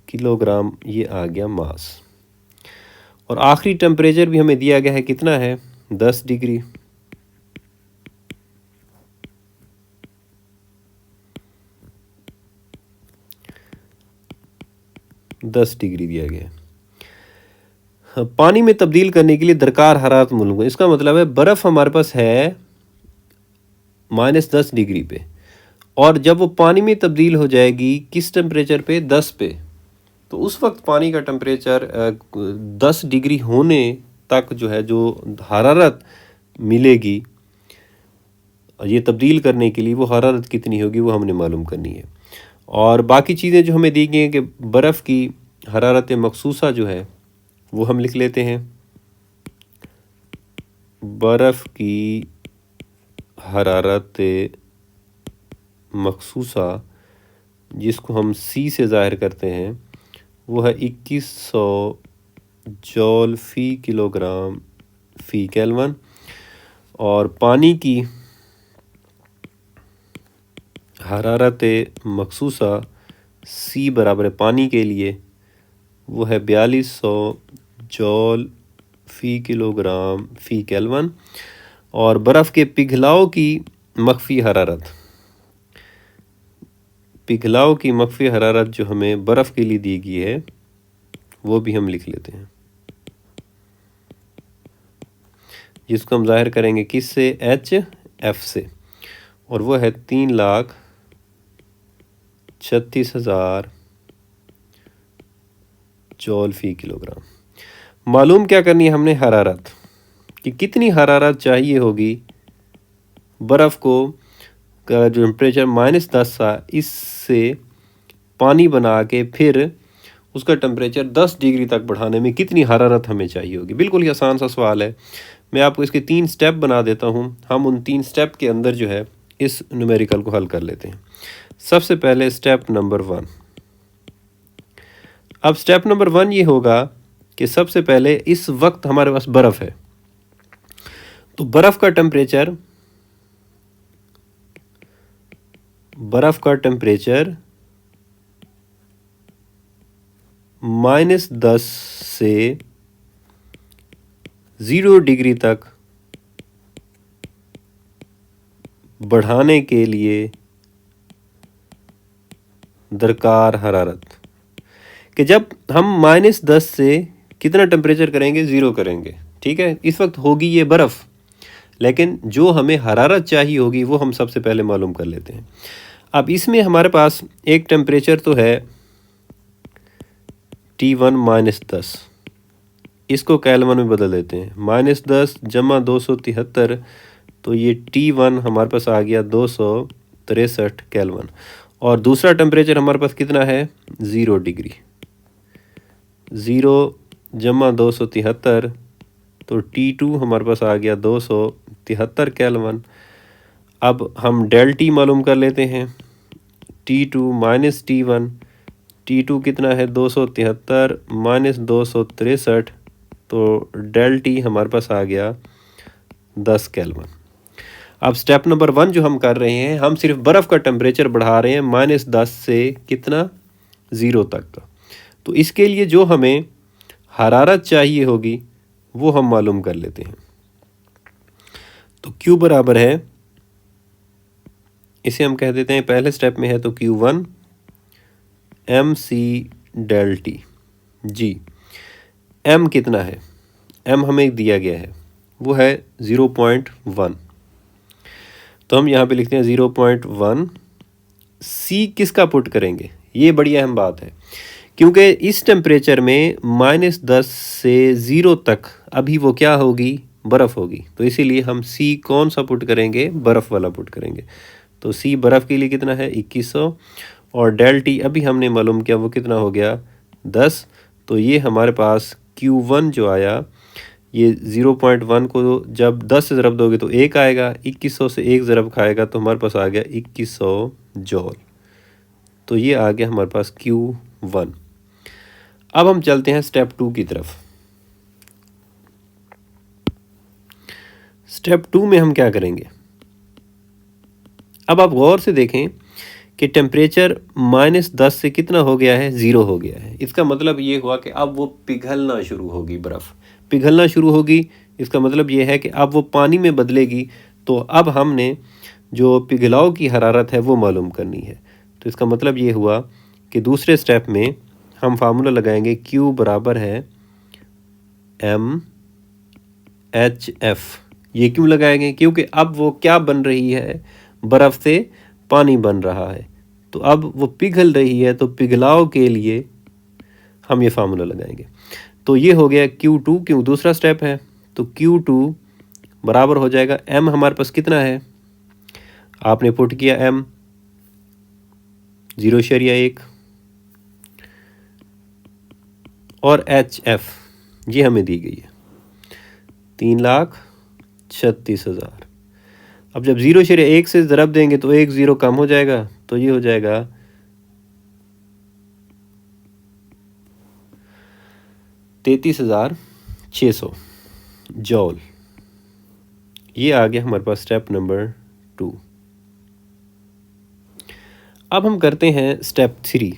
किलोग्राम। ये आ गया मास। और आखिरी टेम्परेचर भी हमें दिया गया है, कितना है, 10 डिग्री। दिया गया है। पानी में तब्दील करने के लिए दरकार हरारत मालूम है। इसका मतलब है बर्फ़ हमारे पास है -10 डिग्री पे, और जब वो पानी में तब्दील हो जाएगी किस टेम्परेचर पे, 10 पे, तो उस वक्त पानी का टेम्परेचर 10 डिग्री होने तक जो है, जो हरारत मिलेगी ये तब्दील करने के लिए, वो हरारत कितनी होगी वो हमने मालूम करनी है। और बाकी चीज़ें जो हमें दी गई हैं कि बर्फ़ की हरारत मखसूसा जो है वो हम लिख लेते हैं, बर्फ़ की हरारत मखसूसा जिसको हम C से ज़ाहिर करते हैं, वो है 2100 जॉल फ़ी किलोग्राम फ़ी केल्विन। और पानी की हरारत मखसूसा C बराबर है पानी के लिए, वो है 4200 जॉल फ़ी किलोग्राम फ़ी केल्विन। और बर्फ़ के पिघलाव की मख्फी हरारत, पिघलाव की मख्फी हरारत जो हमें बर्फ़ के लिए दी गई है वो भी हम लिख लेते हैं, जिसको हम ज़ाहिर करेंगे किस से, HF से, और वो है 3,36,000 जॉल फ़ी किलोग्राम। मालूम क्या करनी है हमने, हरारत कि कितनी हरारत चाहिए होगी बर्फ़ को का जो टेम्परेचर -10 था इससे पानी बना के फिर उसका टेम्परेचर 10 डिग्री तक बढ़ाने में कितनी हरारत हमें चाहिए होगी। बिल्कुल ही आसान सा सवाल है। मैं आपको इसके 3 स्टेप बना देता हूँ। हम उन 3 स्टेप के अंदर जो है इस न्यूमेरिकल को हल कर लेते हैं। सबसे पहले स्टेप नंबर 1। अब स्टेप नंबर 1 ये होगा कि सबसे पहले इस वक्त हमारे पास बर्फ़ है, तो बर्फ़ का टेम्परेचर -10 से 0 डिग्री तक बढ़ाने के लिए दरकार हरारत, कि जब हम -10 से कितना टेम्परेचर करेंगे, 0 करेंगे, ठीक है। इस वक्त होगी ये बर्फ़, लेकिन जो हमें हरारत चाहिए होगी वो हम सबसे पहले मालूम कर लेते हैं। अब इसमें हमारे पास एक टेम्परेचर तो है T1 -10, इसको केल्विन में बदल देते हैं, -10 जमा 273, तो ये T1 हमारे पास आ गया 263 केल्विन। और दूसरा टेम्परेचर हमारे पास कितना है, 0 डिग्री, 0 जमा 273, तो T2 हमारे पास आ गया 273 केल्विन। अब हम डेल T मालूम कर लेते हैं, T2 माइनस T1, T2 कितना है 273 माइनस 263, तो डेल T हमारे पास आ गया 10 केल्विन। अब स्टेप नंबर 1 जो हम कर रहे हैं, हम सिर्फ बर्फ़ का टेम्परेचर बढ़ा रहे हैं -10 से कितना, 0 तक का। तो इसके लिए जो हमें हरारत चाहिए होगी वो हम मालूम कर लेते हैं। तो Q बराबर है, इसे हम कह देते हैं पहले स्टेप में है तो Q1 MC डेल T जी। M कितना है, M हमें दिया गया है वो है 0.1, तो हम यहाँ पे लिखते हैं 0.1 सी किसका पुट करेंगे, ये बड़ी अहम बात है, क्योंकि इस टेम्परेचर में -10 से 0 तक अभी वो क्या होगी, बर्फ़ होगी। तो इसीलिए हम सी कौन सा पुट करेंगे, बर्फ़ वाला पुट करेंगे। तो सी बर्फ़ के लिए कितना है 2100, और डेल टी अभी हमने मालूम किया वो कितना हो गया 10। तो ये हमारे पास Q1 जो आया, ये 0.1 को जब 10 से ज़रब दोगे तो 1 आएगा, 2100 से 1 ज़रब खाएगा तो हमारे पास आ गया 2100 जॉल। तो ये आ गया हमारे पास Q1। अब हम चलते हैं स्टेप 2 की तरफ। स्टेप 2 में हम क्या करेंगे, अब आप गौर से देखें कि टेम्परेचर -10 से कितना हो गया है, 0 हो गया है। इसका मतलब ये हुआ कि अब वो पिघलना शुरू होगी, बर्फ़ पिघलना शुरू होगी। इसका मतलब ये है कि अब वो पानी में बदलेगी। तो अब हमने जो पिघलाव की हरारत है वो मालूम करनी है। तो इसका मतलब ये हुआ कि दूसरे स्टेप में हम फार्मूला लगाएंगे, Q बराबर है MHF। ये क्यों लगाएंगे, क्योंकि अब वो क्या बन रही है, बर्फ़ से पानी बन रहा है। तो अब वो पिघल रही है, तो पिघलाव के लिए हम ये फार्मूला लगाएंगे। तो ये हो गया Q2, क्यों दूसरा स्टेप है। तो Q2 बराबर हो जाएगा, M हमारे पास कितना है, आपने पुट किया M 0.1, और HF ये हमें दी गई है 3,36,000। अब जब 0.1 से ज़रब देंगे तो 1 0 कम हो जाएगा, तो ये हो जाएगा 33,600 जॉल। ये आ गया हमारे पास स्टेप नंबर 2। अब हम करते हैं स्टेप 3।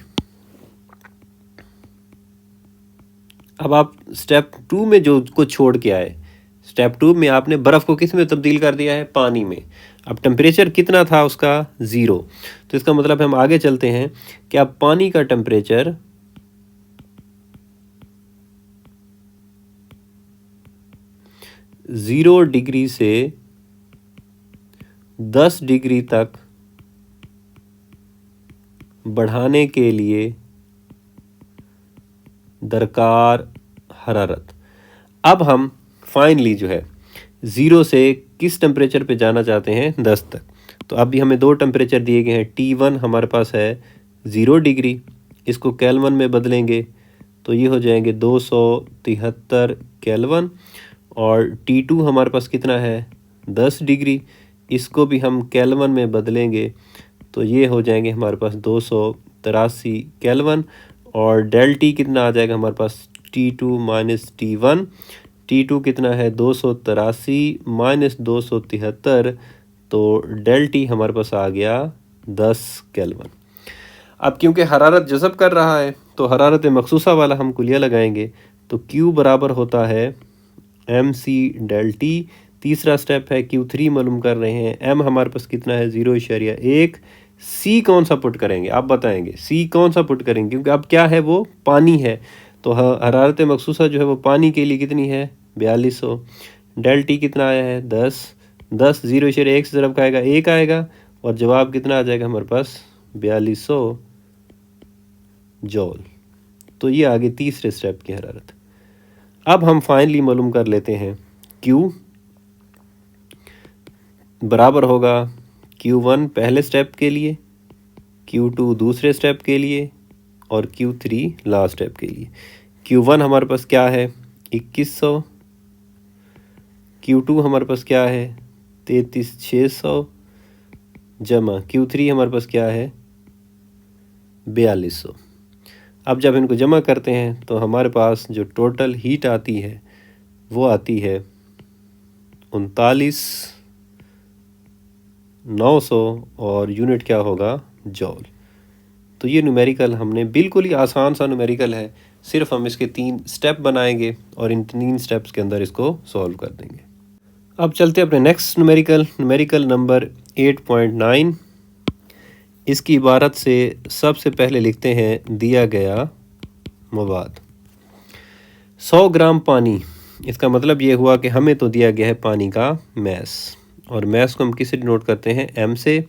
अब आप स्टेप 2 में जो कुछ छोड़ के आए, स्टेप 2 में आपने बर्फ़ को किस में तब्दील कर दिया है, पानी में। अब टेम्परेचर कितना था उसका, 0। तो इसका मतलब हम आगे चलते हैं कि अब पानी का टेम्परेचर 0 डिग्री से 10 डिग्री तक बढ़ाने के लिए दरकार हरारत। अब हम फाइनली जो है 0 से किस टेम्परेचर पे जाना चाहते हैं, 10 तक। तो अभी हमें दो टेम्परेचर दिए गए हैं। T1 हमारे पास है 0 डिग्री, इसको केल्विन में बदलेंगे तो ये हो जाएंगे 273 केल्विन। और T2 हमारे पास कितना है, 10 डिग्री, इसको भी हम केल्विन में बदलेंगे तो ये हो जाएंगे हमारे पास 283 केल्विन। और डेल टी कितना आ जाएगा हमारे पास, T2 माइनस T1। T2 कितना है 283 माइनस 273, तो डेल टी हमारे पास आ गया 10 केल्विन। अब क्योंकि हरारत जज़ब कर रहा है तो हरारत मखसूसा वाला हम कुलिया लगाएंगे। तो Q बराबर होता है MC डेल टी। तीसरा स्टेप है Q3 मालूम कर रहे हैं। M हमारे पास कितना है 0.1। C कौन सा पुट करेंगे, आप बताएंगे C कौन सा पुट करेंगे, क्योंकि अब क्या है, वो पानी है। तो हरारत मखसूसा जो है वो पानी के लिए कितनी है, 4200। डेल टी कितना आया है 10। 0.1 से ज़रब खाएगा 1 आएगा, और जवाब कितना आ जाएगा हमारे पास 4200 जॉल। तो ये आगे तीसरे स्टेप की हरारत। अब हम फाइनली मालूम कर लेते हैं Q बराबर होगा Q1 पहले स्टेप के लिए, Q2 दूसरे स्टेप के लिए, और Q3 लास्ट स्टेप के लिए। Q1 हमारे पास क्या है 2100, Q2 हमारे पास क्या है 33,600 जमा Q3 हमारे पास क्या है 4200। अब जब इनको जमा करते हैं तो हमारे पास जो टोटल हीट आती है वो आती है 39,900, और यूनिट क्या होगा, जॉल। तो ये न्यूमेरिकल हमने, बिल्कुल ही आसान सा न्यूमेरिकल है, सिर्फ हम इसके 3 स्टेप बनाएंगे और इन 3 स्टेप्स के अंदर इसको सॉल्व कर देंगे। अब चलते हैं अपने नेक्स्ट न्यूमेरिकल नंबर 8.9। इसकी इबारत से सबसे पहले लिखते हैं दिया गया मवाद 100 ग्राम पानी। इसका मतलब ये हुआ कि हमें तो दिया गया है पानी का मैस, और मैस को हम किससे डिनोट करते हैं, M से।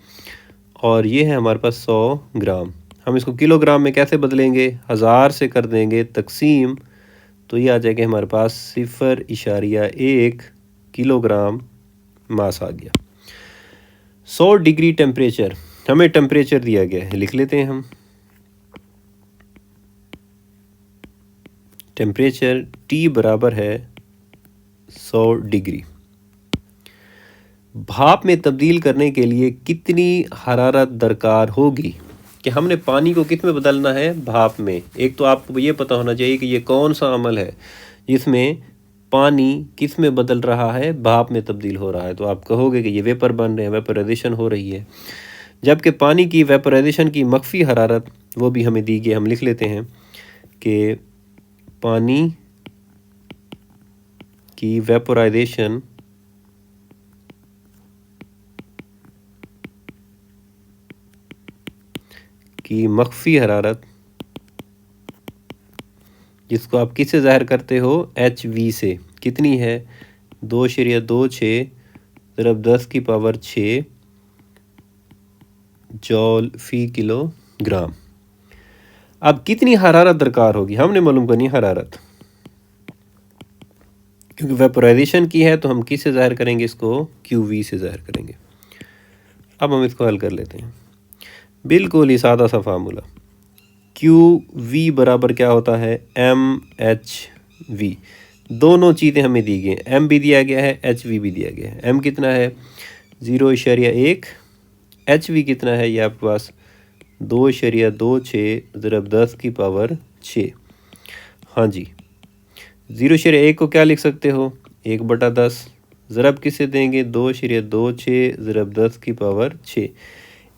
और ये है हमारे पास 100 ग्राम। हम इसको किलोग्राम में कैसे बदलेंगे, 1000 से कर देंगे तकसीम, तो ये आ जाएगा हमारे पास 0.1 किलोग्राम मास आ गया। 100 डिग्री टेम्परेचर, हमें टेम्परेचर दिया गया है, लिख लेते हैं हम। टेम्परेचर T बराबर है 100 डिग्री। भाप में तब्दील करने के लिए कितनी हरारत दरकार होगी, कि हमने पानी को किस में बदलना है, भाप में। एक तो आपको ये पता होना चाहिए कि ये कौन सा अमल है जिसमें पानी किस में बदल रहा है, भाप में तब्दील हो रहा है। तो आप कहोगे कि ये वेपर बन रहे हैं, वेपराइजेशन हो रही है। जबकि पानी की वेपराइजेशन की मख्फी हरारत वो भी हमें दी गई, हम लिख लेते हैं कि पानी की वेपराइजेशन की मख्फी हरारत, जिसको आप किससे ज़ाहिर करते हो, HV से, कितनी है, 2.26 ज़रब 10 की पावर 6 जॉल फी किलोग्राम। अब कितनी हरारत दरकार होगी, हमने मालूम करनी हरारत, क्योंकि वेपोराइजेशन की है तो हम किससे ज़ाहिर करेंगे इसको, QV से ज़ाहिर करेंगे। अब हम इसको हल कर लेते हैं, बिल्कुल ही सादा सा फार्मूला। QV बराबर क्या होता है, MHV। दोनों चीज़ें हमें दी गई हैं, M भी दिया गया है, HV भी दिया गया है। M कितना है, 0.1, HV कितना है, ये आपके पास 2.26 ज़रब 10 की पावर 6। हाँ जी, 0.1 को क्या लिख सकते हो, 1/10, ज़रब किससे देंगे, 2.26 ज़रब 10 की पावर 6।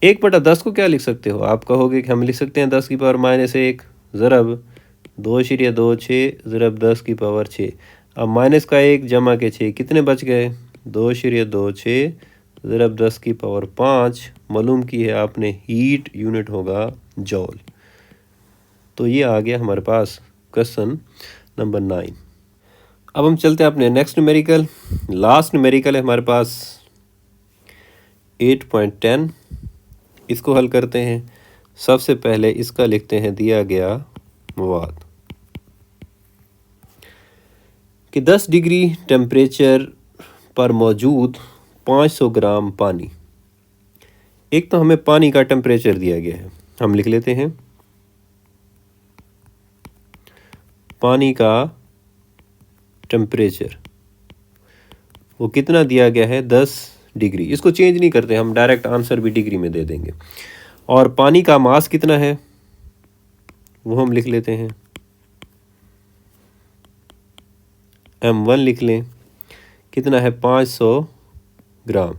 1/10 को क्या लिख सकते हो, आप कहोगे कि हम लिख सकते हैं 10 की पावर -1 ज़रब 2.26 ज़रब 10 की पावर 6। अब माइनस का 1 जमा के 6 कितने बच गए, 2.26 ज़रब 10 की पावर 5। मालूम की है आपने, हीट यूनिट होगा जॉल। तो ये आ गया हमारे पास क्वेश्चन नंबर 9। अब हम चलते हैं अपने नेक्स्ट न्यूमेरिकल। लास्ट न्यूमेरिकल है हमारे पास 8.10। इसको हल करते हैं। सबसे पहले इसका लिखते हैं दिया गया मवाद कि 10 डिग्री टेम्परेचर पर मौजूद 500 ग्राम पानी। एक तो हमें पानी का टेम्परेचर दिया गया है, हम लिख लेते हैं पानी का टेम्परेचर, वो कितना दिया गया है, 10 डिग्री। इसको चेंज नहीं करते, हम डायरेक्ट आंसर भी डिग्री में दे देंगे। और पानी का मास कितना है वो हम लिख लेते हैं M1 लिख लें, कितना है 500 ग्राम,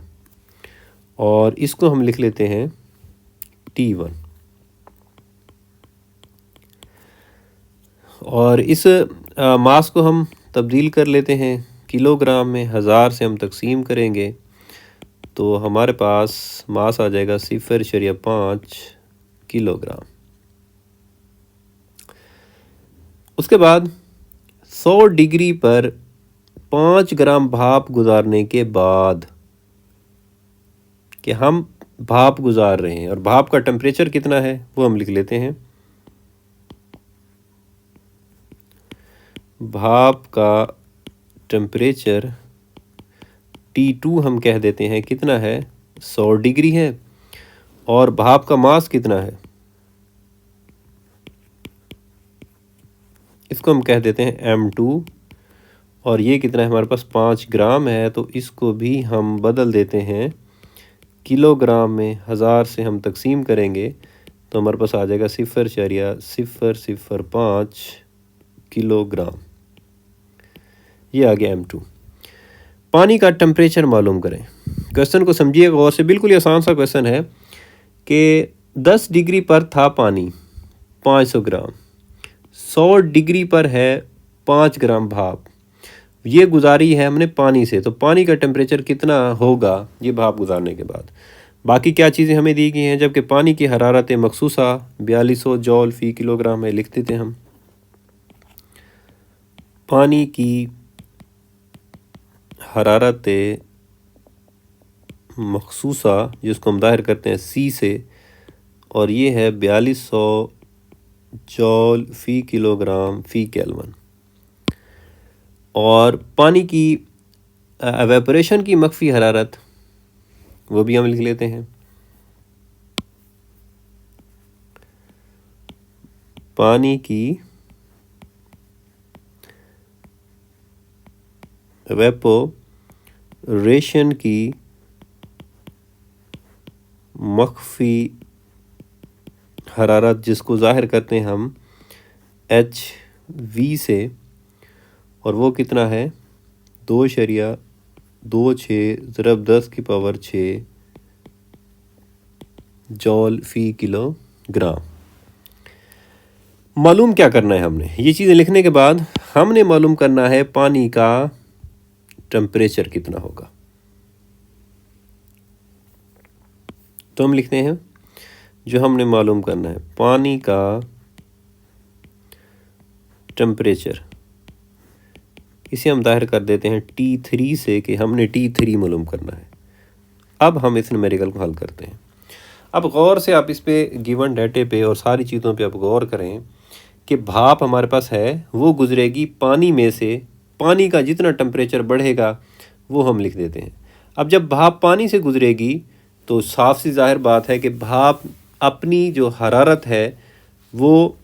और इसको हम लिख लेते हैं T1। और इस मास को हम तब्दील कर लेते हैं किलोग्राम में, 1000 से हम तकसीम करेंगे तो हमारे पास मास आ जाएगा 0.5 किलोग्राम। उसके बाद 100 डिग्री पर 5 ग्राम भाप गुजारने के बाद, कि हम भाप गुजार रहे हैं और भाप का टेम्परेचर कितना है वो हम लिख लेते हैं। भाप का टेम्परेचर T2 हम कह देते हैं, कितना है, 100 डिग्री है। और भाप का मास कितना है, इसको हम कह देते हैं M2। और ये कितना है हमारे पास, 5 ग्राम है, तो इसको भी हम बदल देते हैं किलोग्राम में, 1000 से हम तकसीम करेंगे तो हमारे पास आ जाएगा 0.005 किलोग्राम। ये आ गया M2। पानी का टेम्परेचर मालूम करें। क्वेश्चन को समझिए गौर से, बिल्कुल ही आसान सा क्वेश्चन है कि 10 डिग्री पर था पानी 500 ग्राम, 100 डिग्री पर है 5 ग्राम भाप, ये गुजारी है हमने पानी से, तो पानी का टेम्परेचर कितना होगा ये भाप गुजारने के बाद। बाकी क्या चीज़ें हमें दी गई हैं, जबकि पानी की हरारत मखसूसा 4200 जॉल फी किलोग्राम है, लिख देते हैं हम। पानी की हरारत मखसूसा जिसको हम ज़ाहिर करते हैं सी से, और ये है 4200 जॉल फ़ी किलोग्राम फ़ी केल्विन। और पानी की एवेपोरेशन की मख्फी हरारत वो भी हम लिख लेते हैं। पानी की एवेपोरेशन की मख्फी हरारत जिसको ज़ाहिर करते हैं हम HV से, और वो कितना है 2.26 ज़रब 10 की पावर 6 जॉल फ़ी किलोग्राम। मालूम क्या करना है हमने, ये चीज़ें लिखने के बाद हमने मालूम करना है पानी का टेम्परेचर कितना होगा। तो हम लिखते हैं जो हमने मालूम करना है पानी का टेम्परेचर, इसे हम ज़ाहिर कर देते हैं T3 से कि हमने T3 मालूम करना है। अब हम इस न्यूमेरिकल को हल करते हैं। अब गौर से आप इस पे गिवन डाटे पे और सारी चीज़ों पे आप गौर करें कि भाप हमारे पास है वो गुजरेगी पानी में से, पानी का जितना टेम्परेचर बढ़ेगा वो हम लिख देते हैं। अब जब भाप पानी से गुजरेगी तो साफ सी जाहिर बात है कि भाप अपनी जो हरारत है वो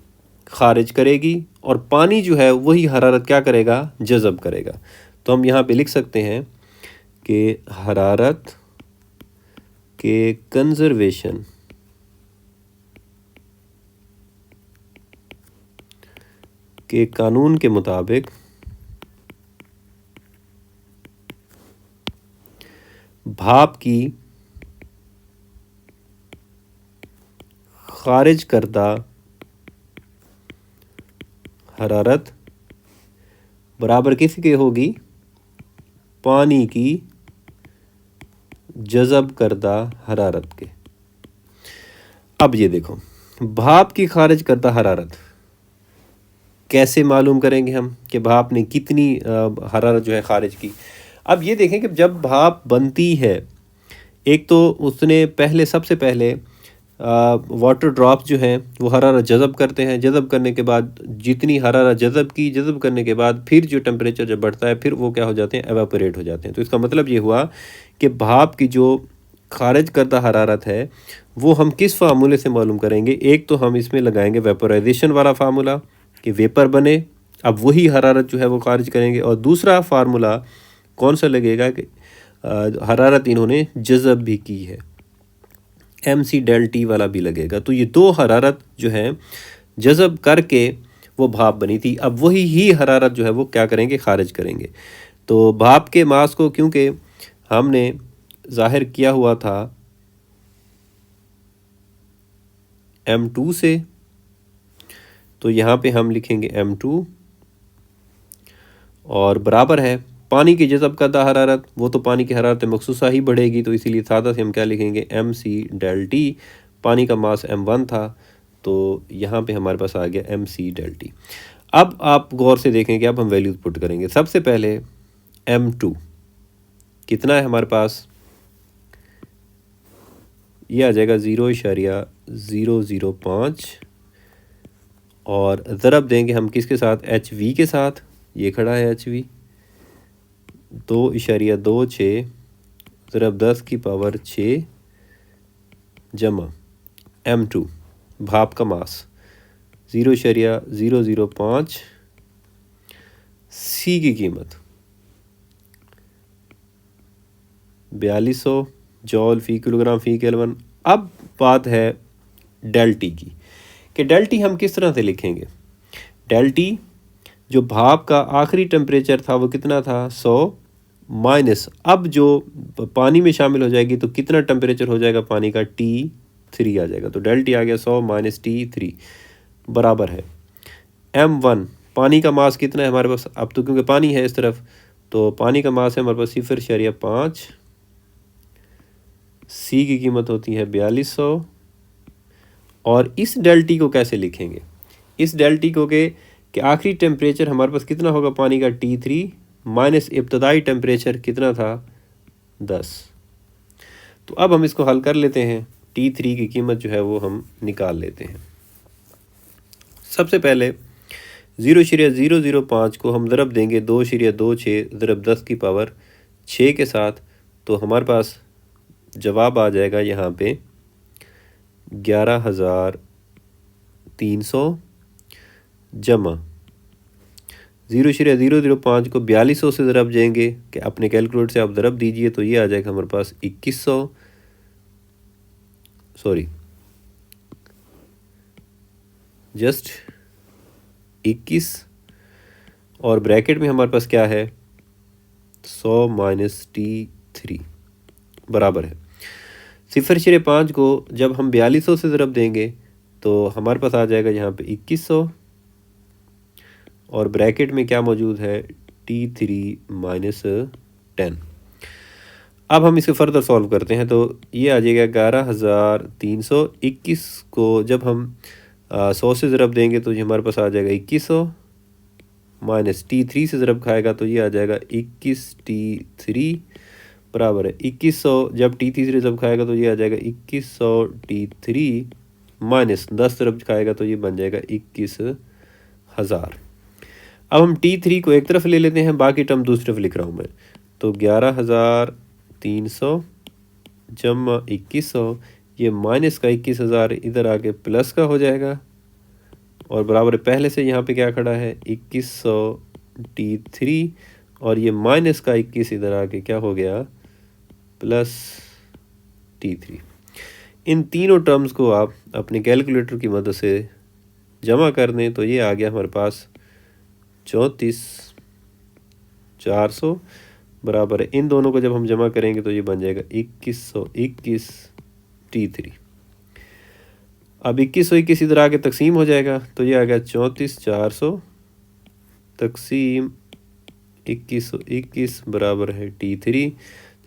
खारिज करेगी और पानी जो है वही हरारत क्या करेगा, जज़ब करेगा। तो हम यहाँ पे लिख सकते हैं कि हरारत के कंजर्वेशन के कानून के मुताबिक भाप की खारिज करदा हरारत बराबर किसके होगी, पानी की जज़ब करदा हरारत के। अब ये देखो भाप की खारिज करदा हरारत कैसे मालूम करेंगे हम कि भाप ने कितनी हरारत जो है खारिज की। अब ये देखें कि जब भाप बनती है, एक तो उसने पहले सबसे पहले वाटर ड्रॉप्स जो हैं वो हरारत जज़ब करते हैं, जज़ब करने के बाद जितनी हरारत जज़ब करने के बाद फिर जो टेम्परेचर जब बढ़ता है फिर वो क्या हो जाते हैं, एवापोरेट हो जाते हैं। तो इसका मतलब ये हुआ कि भाप की जो खारिज करदा हरारत है वो हम किस फार्मूले से मालूम करेंगे। एक तो हम इसमें लगाएंगे वेपोराइजेशन वाला फार्मूला कि वेपर बने, अब वही हरारत जो है वो खारिज करेंगे। और दूसरा फार्मूला कौन सा लगेगा कि हरारत इन्होंने जज़ब भी की है, MC∆T वाला भी लगेगा। तो ये दो हरारत जो है जज़ब करके वो भाप बनी थी, अब वही ही हरारत जो है वो क्या करेंगे, खारिज करेंगे। तो भाप के मास को क्योंकि हमने ज़ाहिर किया हुआ था M2 से, तो यहाँ पे हम लिखेंगे M2 और बराबर है पानी की जज़ब करदा हरारत, वो तो पानी की हरारत मखसूसा ही बढ़ेगी, तो इसीलिए सादा से हम क्या लिखेंगे MC∆T। पानी का मास M1 था तो यहाँ पे हमारे पास आ गया MC∆T। अब आप गौर से देखें कि अब हम वैल्यूज पुट करेंगे। सबसे पहले M2 कितना है हमारे पास, ये आ जाएगा 0.005 और ज़रब देंगे हम किसके साथ, HV के साथ, ये खड़ा है HV, 2.26 ज़रब 10 की पावर 6 जमा M2 भाप का मास 0.005, C की कीमत 4200 जॉल फ़ी किलोग्राम फ़ी केल्विन। अब बात है ∆T की कि ∆T हम किस तरह से लिखेंगे। ∆T जो भाप का आखिरी टेम्परेचर था वो कितना था, 100 माइनस, अब जो पानी में शामिल हो जाएगी तो कितना टेम्परेचर हो जाएगा पानी का, T3 आ जाएगा। तो ∆T आ गया 100 माइनस T3 बराबर है M1। पानी का मास कितना है हमारे पास, अब तो क्योंकि पानी है इस तरफ तो पानी का मास है हमारे पास 0.5, C की कीमत होती है 4200। और इस ∆T को कैसे लिखेंगे, इस ∆T को कि आखिरी टेम्परेचर हमारे पास कितना होगा पानी का, T3 माइनस इब्तदाई टेम्परेचर कितना था, 10। तो अब हम इसको हल कर लेते हैं। T3 की कीमत जो है वो हम निकाल लेते हैं। सबसे पहले 0.005 को हम ज़रब देंगे 2.26 ज़रब 10 की पावर 6 के साथ, तो हमारे पास जवाब आ जाएगा यहाँ पे 11,300 जमा 0.005 को 4200 से ज़रब देंगे कि अपने कैलकुलेटर से आप ज़रब दीजिए, तो ये आ जाएगा हमारे पास 21 और ब्रैकेट में हमारे पास क्या है 100 माइनस T3 बराबर है 0.5 को जब हम 4200 से ज़रब देंगे तो हमारे पास आ जाएगा यहाँ पे 2100 और ब्रैकेट में क्या मौजूद है T3 माइनस 10। अब हम इसे फर्दर सॉल्व करते हैं, तो ये आ जाएगा 11,321 को जब हम 100 से ज़रब देंगे तो ये हमारे पास आ जाएगा 2100 माइनस T3 से ज़रब खाएगा तो ये आ जाएगा 21T3 बराबर है 2100 जब T3 से ज़रब खाएगा तो ये आ जाएगा 2100 T3 माइनस 10 ज़रब खाएगा तो ये बन जाएगा 21,000। अब हम T3 को एक तरफ ले लेते हैं, बाकी टर्म दूसरी तरफ लिख रहा हूँ मैं, तो 11,300 जमा 2100 ये माइनस का 21,000 इधर आके प्लस का हो जाएगा और बराबर पहले से यहाँ पे क्या खड़ा है 2100 T3 और ये माइनस का 21 इधर आके क्या हो गया प्लस T3। इन तीनों टर्म्स को आप अपने कैलकुलेटर की मदद से जमा कर दें तो ये आ गया हमारे पास 34,400 बराबर है, इन दोनों को जब हम जमा करेंगे तो ये बन जाएगा 2121 T3। अब 2121 इधर आके तकसीम हो जाएगा तो ये आ गया 34,400 तकसीम 2121 बराबर है T3।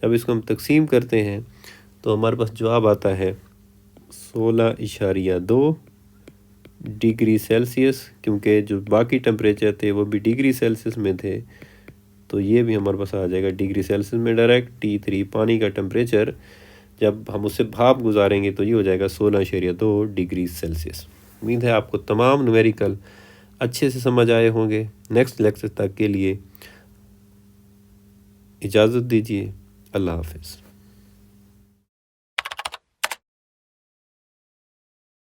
जब इसको हम तकसीम करते हैं तो हमारे पास जवाब आता है 16.2 डिग्री सेल्सियस, क्योंकि जो बाकी टेम्परेचर थे वो भी डिग्री सेल्सियस में थे, तो ये भी हमारे पास आ जाएगा डिग्री सेल्सियस में डायरेक्ट। T3 पानी का टेम्परेचर जब हम उससे भाप गुजारेंगे तो ये हो जाएगा 16.2 डिग्री सेल्सियस। उम्मीद है आपको तमाम न्यूमेरिकल अच्छे से समझ आए होंगे। नेक्स्ट लेक्चर तक के लिए इजाज़त दीजिए। अल्लाह हाफिज़।